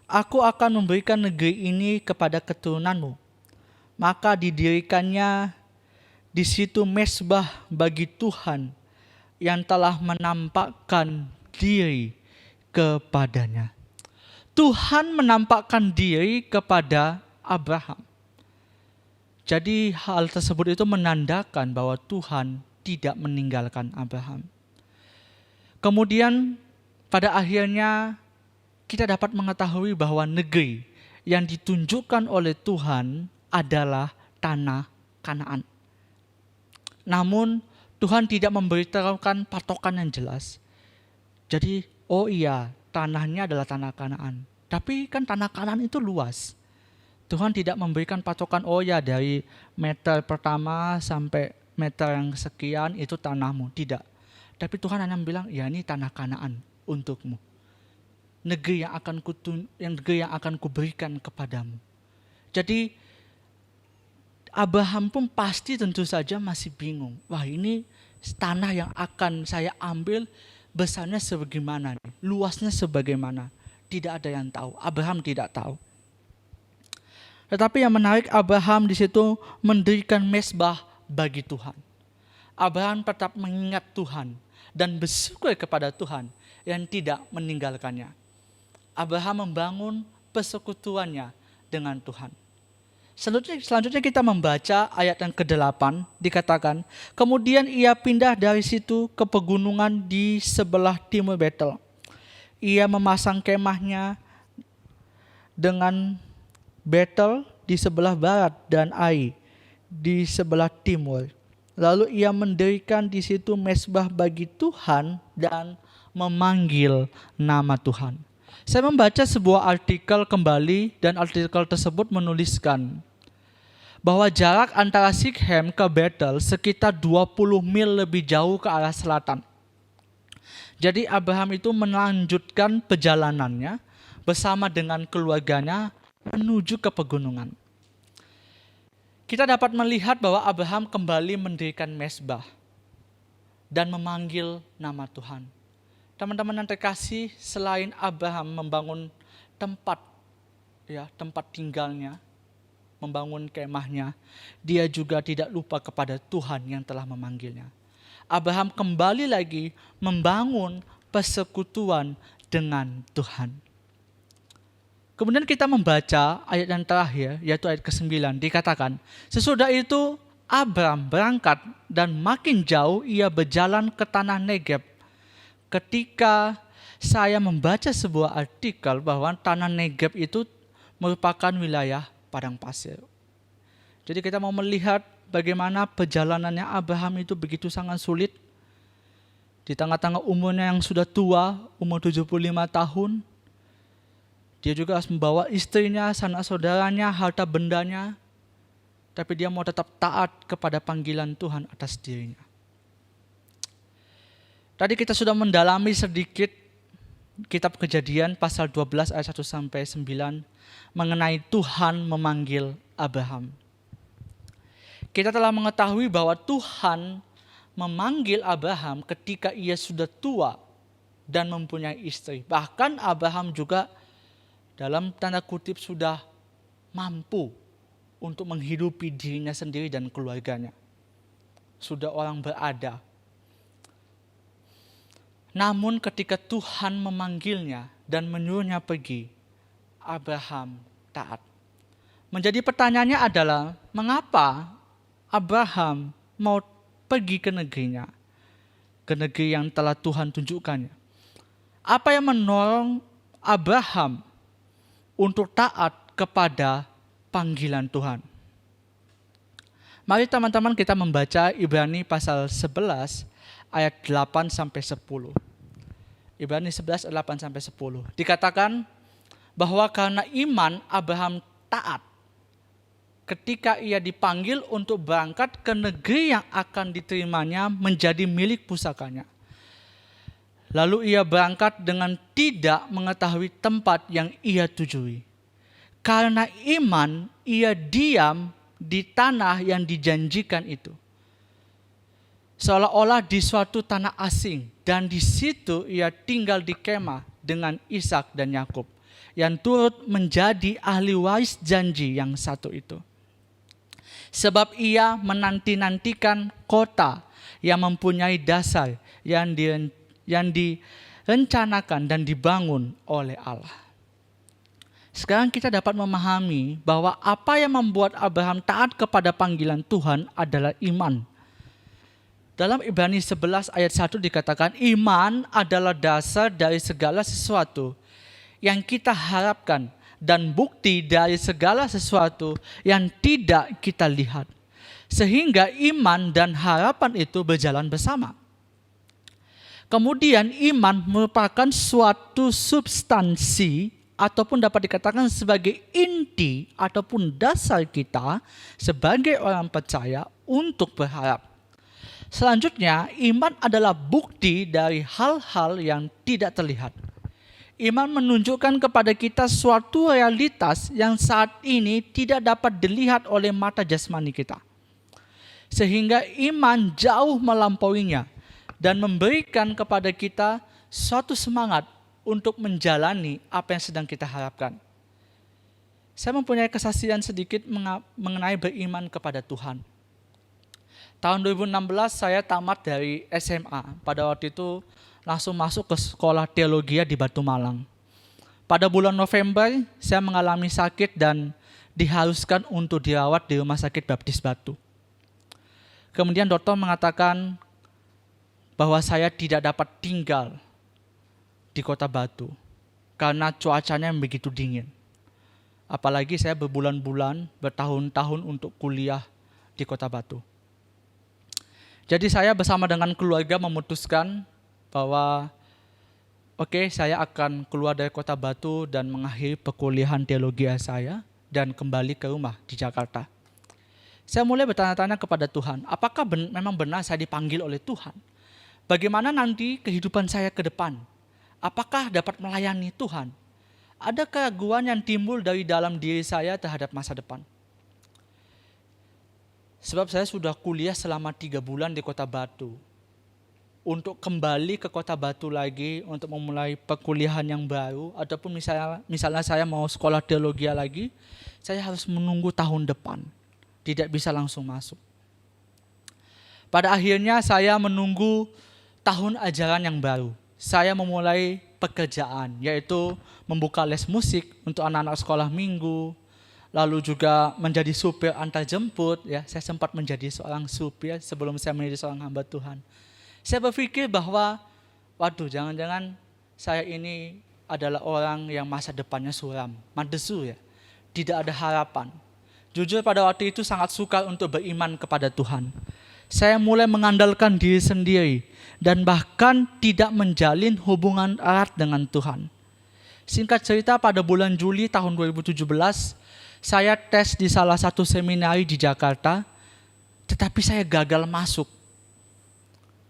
"Aku akan memberikan negeri ini kepada keturunanmu." Maka didirikannya di situ mezbah bagi Tuhan yang telah menampakkan diri kepadanya. Tuhan menampakkan diri kepada Abraham. Jadi hal tersebut itu menandakan bahwa Tuhan tidak meninggalkan Abraham. Kemudian pada akhirnya kita dapat mengetahui bahwa negeri yang ditunjukkan oleh Tuhan adalah tanah Kanaan. Namun Tuhan tidak memberitahukan patokan yang jelas. Jadi, oh iya, tanahnya adalah tanah Kanaan. Tapi kan tanah Kanaan itu luas. Tuhan tidak memberikan patokan, oh ya dari meter pertama sampai meter yang sekian itu tanahmu. Tidak. Tapi Tuhan hanya bilang, ya ini tanah Kanaan untukmu. Negeri yang akan kuberikan kepadamu. Jadi Abraham pun pasti tentu saja masih bingung. Wah, ini tanah yang akan saya ambil besarnya sebagaimana, luasnya sebagaimana. Tidak ada yang tahu. Abraham tidak tahu. Tetapi yang menarik, Abraham di situ mendirikan mezbah bagi Tuhan. Abraham tetap mengingat Tuhan dan bersyukur kepada Tuhan yang tidak meninggalkannya. Abraham membangun persekutuannya dengan Tuhan. Selanjutnya kita membaca ayat yang ke-8, dikatakan, kemudian ia pindah dari situ ke pegunungan di sebelah timur Betel. Ia memasang kemahnya dengan Betel di sebelah barat dan Ai di sebelah timur. Lalu ia mendirikan di situ mezbah bagi Tuhan dan memanggil nama Tuhan. Saya membaca sebuah artikel kembali dan artikel tersebut menuliskan bahwa jarak antara Sikhem ke Betel sekitar 20 mil lebih jauh ke arah selatan. Jadi Abraham itu melanjutkan perjalanannya bersama dengan keluarganya menuju ke pegunungan. Kita dapat melihat bahwa Abraham kembali mendirikan mezbah dan memanggil nama Tuhan. Teman-teman yang terkasih, selain Abraham membangun tempat tinggalnya, membangun kemahnya, dia juga tidak lupa kepada Tuhan yang telah memanggilnya. Abraham kembali lagi membangun persekutuan dengan Tuhan. Kemudian kita membaca ayat yang terakhir, yaitu ayat ke-9, dikatakan, sesudah itu Abraham berangkat dan makin jauh ia berjalan ke tanah Negeb. Ketika saya membaca sebuah artikel bahwa tanah Negeb itu merupakan wilayah padang pasir. Jadi kita mau melihat bagaimana perjalanannya Abraham itu begitu sangat sulit. Di tengah-tengah umurnya yang sudah tua, umur 75 tahun. Dia juga harus membawa istrinya, sanak saudaranya, harta bendanya. Tapi dia mau tetap taat kepada panggilan Tuhan atas dirinya. Tadi kita sudah mendalami sedikit kitab Kejadian pasal 12 ayat 1 sampai 9 mengenai Tuhan memanggil Abraham. Kita telah mengetahui bahwa Tuhan memanggil Abraham ketika ia sudah tua dan mempunyai istri. Bahkan Abraham juga dalam tanda kutip sudah mampu untuk menghidupi dirinya sendiri dan keluarganya. Sudah orang berada. Namun ketika Tuhan memanggilnya dan menyuruhnya pergi, Abraham taat. Menjadi pertanyaannya adalah, mengapa Abraham mau pergi ke negerinya? Ke negeri yang telah Tuhan tunjukkannya. Apa yang mendorong Abraham untuk taat kepada panggilan Tuhan. Mari teman-teman kita membaca Ibrani pasal 11 ayat 8 sampai 10. Ibrani 11 ayat 8 sampai 10. Dikatakan bahwa karena iman Abraham taat ketika ia dipanggil untuk berangkat ke negeri yang akan diterimanya menjadi milik pusakanya. Lalu ia berangkat dengan tidak mengetahui tempat yang ia tujui. Karena iman ia diam di tanah yang dijanjikan itu, seolah-olah di suatu tanah asing, dan di situ ia tinggal di kemah dengan Ishak dan Yakub yang turut menjadi ahli waris janji yang satu itu. Sebab ia menanti-nantikan kota yang mempunyai dasar yang direncanakan dan dibangun oleh Allah. Sekarang kita dapat memahami bahwa apa yang membuat Abraham taat kepada panggilan Tuhan adalah iman. Dalam Ibrani 11 ayat 1 dikatakan, iman adalah dasar dari segala sesuatu yang kita harapkan dan bukti dari segala sesuatu yang tidak kita lihat. Sehingga iman dan harapan itu berjalan bersama. Kemudian iman merupakan suatu substansi ataupun dapat dikatakan sebagai inti ataupun dasar kita sebagai orang percaya untuk berharap. Selanjutnya, iman adalah bukti dari hal-hal yang tidak terlihat. Iman menunjukkan kepada kita suatu realitas yang saat ini tidak dapat dilihat oleh mata jasmani kita. Sehingga iman jauh melampauinya dan memberikan kepada kita suatu semangat untuk menjalani apa yang sedang kita harapkan. Saya mempunyai kesaksian sedikit mengenai beriman kepada Tuhan. Tahun 2016 saya tamat dari SMA. Pada waktu itu langsung masuk ke sekolah teologi di Batu Malang. Pada bulan November saya mengalami sakit dan diharuskan untuk dirawat di Rumah Sakit Baptis Batu. Kemudian dokter mengatakan bahwa saya tidak dapat tinggal di kota Batu karena cuacanya yang begitu dingin. Apalagi saya berbulan-bulan, bertahun-tahun untuk kuliah di kota Batu. Jadi saya bersama dengan keluarga memutuskan bahwa saya akan keluar dari kota Batu dan mengakhiri perkuliahan teologi saya dan kembali ke rumah di Jakarta. Saya mulai bertanya-tanya kepada Tuhan, apakah memang benar saya dipanggil oleh Tuhan? Bagaimana nanti kehidupan saya ke depan? Apakah dapat melayani Tuhan? Ada keraguan yang timbul dari dalam diri saya terhadap masa depan. Sebab saya sudah kuliah selama 3 bulan di kota Batu. Untuk kembali ke kota Batu lagi, untuk memulai perkuliahan yang baru, ataupun misalnya saya mau sekolah teologi lagi, saya harus menunggu tahun depan. Tidak bisa langsung masuk. Pada akhirnya saya menunggu tahun ajaran yang baru. Saya memulai pekerjaan, yaitu membuka les musik untuk anak-anak sekolah minggu, lalu juga menjadi supir antar jemput. Saya sempat menjadi seorang supir sebelum saya menjadi seorang hamba Tuhan. Saya berpikir bahwa, jangan-jangan saya ini adalah orang yang masa depannya suram, madesu tidak ada harapan. Jujur pada waktu itu sangat sukar untuk beriman kepada Tuhan. Saya mulai mengandalkan diri sendiri dan bahkan tidak menjalin hubungan erat dengan Tuhan. Singkat cerita, pada bulan Juli tahun 2017, saya tes di salah satu seminari di Jakarta, tetapi saya gagal masuk.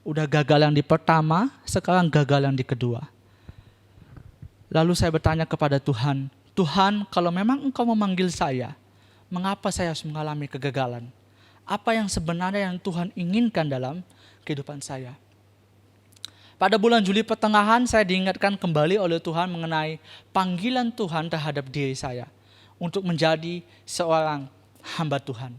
Udah gagal yang di pertama, sekarang gagal yang di kedua. Lalu saya bertanya kepada Tuhan, Tuhan, kalau memang Engkau memanggil saya, mengapa saya harus mengalami kegagalan? Apa yang sebenarnya yang Tuhan inginkan dalam kehidupan saya? Pada bulan Juli pertengahan saya diingatkan kembali oleh Tuhan mengenai panggilan Tuhan terhadap diri saya untuk menjadi seorang hamba Tuhan.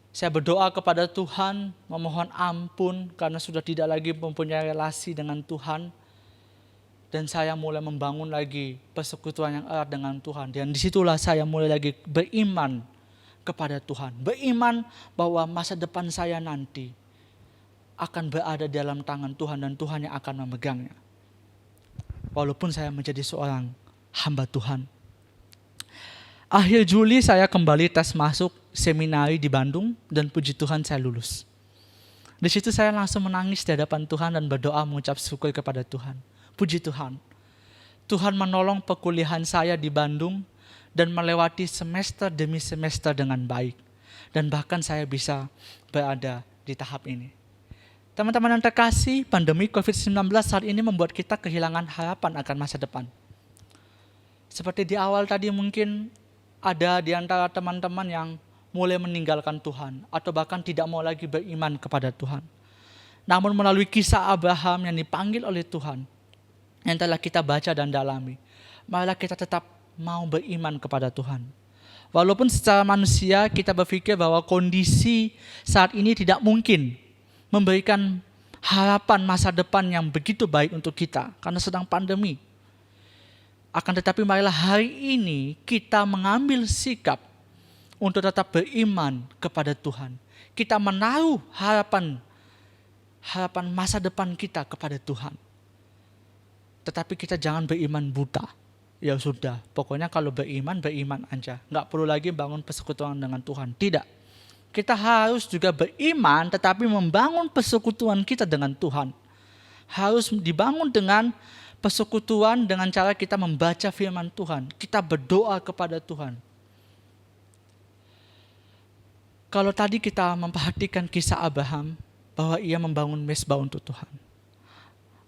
Saya berdoa kepada Tuhan, memohon ampun karena sudah tidak lagi mempunyai relasi dengan Tuhan. Dan saya mulai membangun lagi persekutuan yang erat dengan Tuhan. Dan disitulah saya mulai lagi beriman kepada Tuhan. Beriman bahwa masa depan saya nanti akan berada dalam tangan Tuhan dan Tuhan yang akan memegangnya. Walaupun saya menjadi seorang hamba Tuhan. Akhir Juli saya kembali tes masuk seminari di Bandung dan puji Tuhan saya lulus. Di situ saya langsung menangis di hadapan Tuhan dan berdoa mengucap syukur kepada Tuhan. Puji Tuhan. Tuhan menolong perkuliahan saya di Bandung dan melewati semester demi semester dengan baik. Dan bahkan saya bisa berada di tahap ini. Teman-teman yang terkasih, pandemi COVID-19 saat ini membuat kita kehilangan harapan akan masa depan. Seperti di awal tadi mungkin ada di antara teman-teman yang mulai meninggalkan Tuhan atau bahkan tidak mau lagi beriman kepada Tuhan. Namun melalui kisah Abraham yang dipanggil oleh Tuhan, yang telah kita baca dan dalami, marilah kita tetap mau beriman kepada Tuhan. Walaupun secara manusia kita berpikir bahwa kondisi saat ini tidak mungkin memberikan harapan masa depan yang begitu baik untuk kita karena sedang pandemi. Akan tetapi marilah hari ini kita mengambil sikap untuk tetap beriman kepada Tuhan. Kita menaruh harapan masa depan kita kepada Tuhan. Tetapi kita jangan beriman buta. Ya sudah, pokoknya kalau beriman aja. Nggak perlu lagi bangun persekutuan dengan Tuhan. Tidak. Kita harus juga beriman tetapi membangun persekutuan kita dengan Tuhan. Harus dibangun dengan persekutuan dengan cara kita membaca firman Tuhan. Kita berdoa kepada Tuhan. Kalau tadi kita memperhatikan kisah Abraham bahwa ia membangun mezbah untuk Tuhan.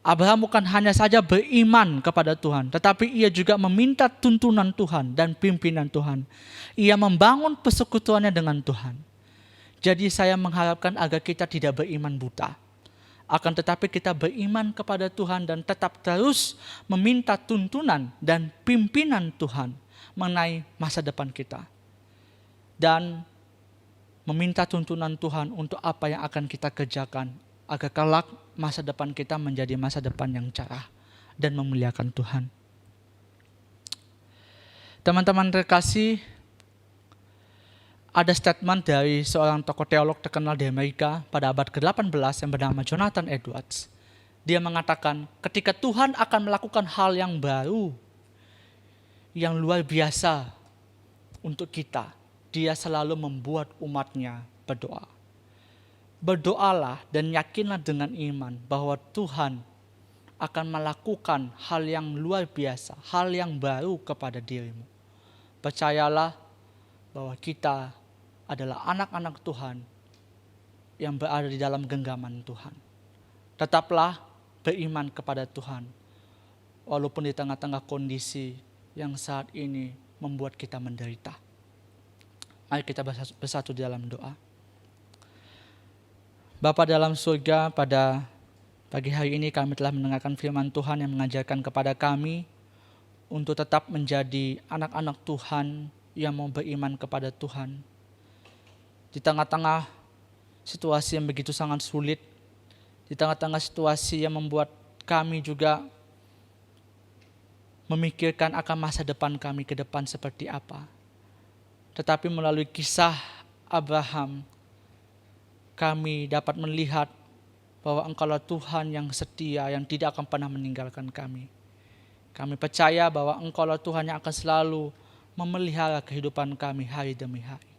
Abraham bukan hanya saja beriman kepada Tuhan, tetapi ia juga meminta tuntunan Tuhan dan pimpinan Tuhan. Ia membangun persekutuannya dengan Tuhan. Jadi saya mengharapkan agar kita tidak beriman buta. Akan tetapi kita beriman kepada Tuhan dan tetap terus meminta tuntunan dan pimpinan Tuhan mengenai masa depan kita. Dan meminta tuntunan Tuhan untuk apa yang akan kita kerjakan agar kelak masa depan kita menjadi masa depan yang cerah dan memuliakan Tuhan. Teman-teman terkasih, ada statement dari seorang tokoh teolog terkenal di Amerika pada abad ke-18 yang bernama Jonathan Edwards. Dia mengatakan, ketika Tuhan akan melakukan hal yang baru, yang luar biasa untuk kita, dia selalu membuat umatnya berdoa. Berdoalah dan yakinlah dengan iman bahwa Tuhan akan melakukan hal yang luar biasa, hal yang baru kepada dirimu. Percayalah bahwa kita adalah anak-anak Tuhan yang berada di dalam genggaman Tuhan. Tetaplah beriman kepada Tuhan, walaupun di tengah-tengah kondisi yang saat ini membuat kita menderita. Mari kita bersatu di dalam doa. Bapa dalam surga, pada pagi hari ini kami telah mendengarkan firman Tuhan yang mengajarkan kepada kami untuk tetap menjadi anak-anak Tuhan yang mau beriman kepada Tuhan. Di tengah-tengah situasi yang begitu sangat sulit, di tengah-tengah situasi yang membuat kami juga memikirkan akan masa depan kami ke depan seperti apa. Tetapi melalui kisah Abraham, kami dapat melihat bahwa Engkaulah Tuhan yang setia, yang tidak akan pernah meninggalkan kami. Kami percaya bahwa Engkaulah Tuhan yang akan selalu memelihara kehidupan kami hari demi hari.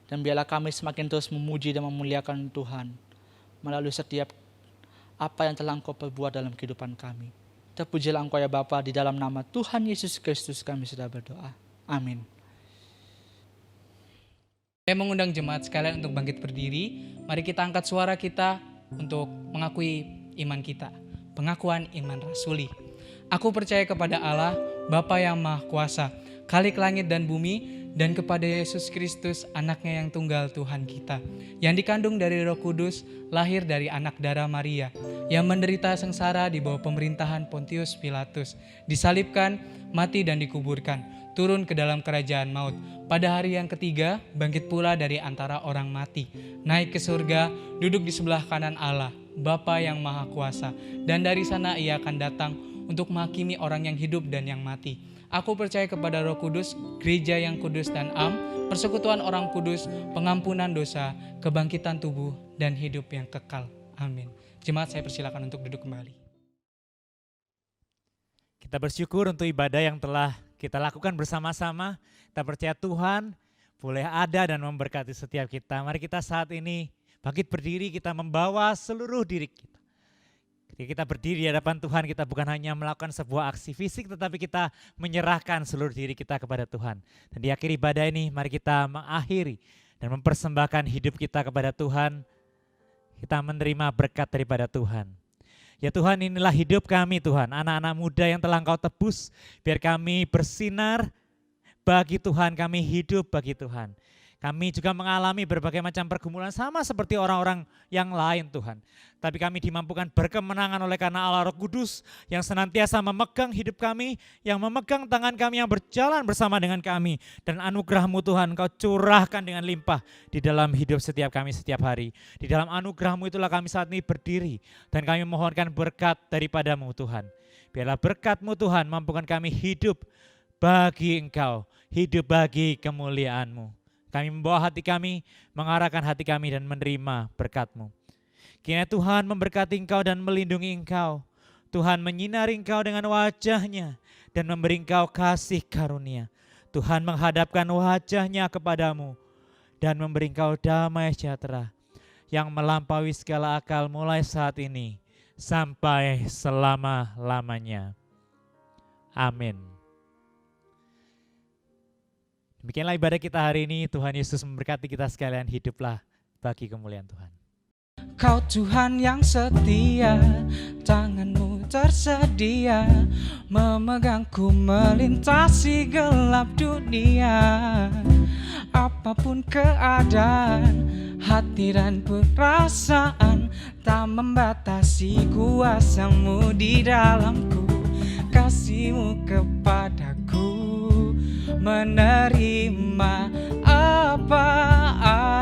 Dan biarlah kami semakin terus memuji dan memuliakan Tuhan melalui setiap apa yang telah Engkau perbuat dalam kehidupan kami. Terpujilah Engkau ya Bapa, di dalam nama Tuhan Yesus Kristus kami sudah berdoa. Amin. Saya mengundang jemaat sekalian untuk bangkit berdiri. Mari kita angkat suara kita untuk mengakui iman kita. Pengakuan iman rasuli. Aku percaya kepada Allah, Bapa yang Maha Kuasa, Khalik langit dan bumi, dan kepada Yesus Kristus, anaknya yang tunggal Tuhan kita, yang dikandung dari Roh Kudus, lahir dari anak darah Maria, yang menderita sengsara di bawah pemerintahan Pontius Pilatus, disalibkan, mati dan dikuburkan, turun ke dalam kerajaan maut. Pada hari yang ketiga, bangkit pula dari antara orang mati, naik ke surga, duduk di sebelah kanan Allah, Bapa yang Maha Kuasa, dan dari sana ia akan datang untuk menghakimi orang yang hidup dan yang mati. Aku percaya kepada Roh Kudus, gereja yang kudus dan am, persekutuan orang kudus, pengampunan dosa, kebangkitan tubuh, dan hidup yang kekal. Amin. Jemaat, saya persilakan untuk duduk kembali. Kita bersyukur untuk ibadah yang telah kita lakukan bersama-sama. Kita percaya Tuhan boleh ada dan memberkati setiap kita. Mari kita saat ini bangkit berdiri, kita membawa seluruh diri kita. Ketika kita berdiri di hadapan Tuhan, kita bukan hanya melakukan sebuah aksi fisik, tetapi kita menyerahkan seluruh diri kita kepada Tuhan. Dan di akhir ibadah ini, mari kita mengakhiri dan mempersembahkan hidup kita kepada Tuhan. Kita menerima berkat daripada Tuhan. Ya Tuhan, inilah hidup kami Tuhan, anak-anak muda yang telah Engkau tebus, biar kami bersinar bagi Tuhan, kami hidup bagi Tuhan. Kami juga mengalami berbagai macam pergumulan sama seperti orang-orang yang lain Tuhan. Tapi kami dimampukan berkemenangan oleh karena Allah Roh Kudus yang senantiasa memegang hidup kami, yang memegang tangan kami, yang berjalan bersama dengan kami. Dan anugerah-Mu Tuhan Engkau curahkan dengan limpah di dalam hidup setiap kami setiap hari. Di dalam anugerah-Mu itulah kami saat ini berdiri dan kami mohonkan berkat daripada-Mu Tuhan. Biarlah berkat-Mu Tuhan mampukan kami hidup bagi Engkau, hidup bagi kemuliaan-Mu. Kami membawa hati kami, mengarahkan hati kami dan menerima berkat-Mu. Kiranya Tuhan memberkati Engkau dan melindungi Engkau. Tuhan menyinari Engkau dengan wajah-Nya dan memberi Engkau kasih karunia. Tuhan menghadapkan wajah-Nya kepadamu dan memberi Engkau damai sejahtera yang melampaui segala akal mulai saat ini sampai selama-lamanya. Amin. Demikianlah ibadah kita hari ini. Tuhan Yesus memberkati kita sekalian. Hiduplah bagi kemuliaan Tuhan. Kau Tuhan yang setia, tangan-Mu tersedia memegangku melintasi gelap dunia. Apapun keadaan, hati dan perasaan, tak membatasi kuasa-Mu di dalamku. Kasih-Mu kepadaku, menerima apa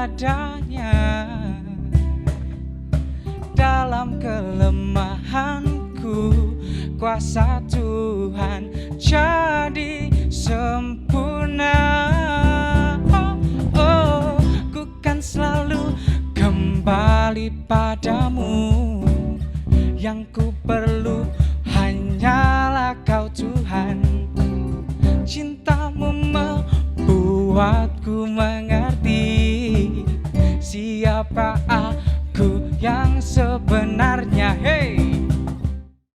adanya. Dalam kelemahanku, kuasa Tuhan jadi sempurna. Oh, oh, ku kan selalu kembali padamu. Yang ku perlu hanyalah Kau Tuhan. Cinta-Mu membuatku mengerti siapa aku yang sebenarnya. Hey.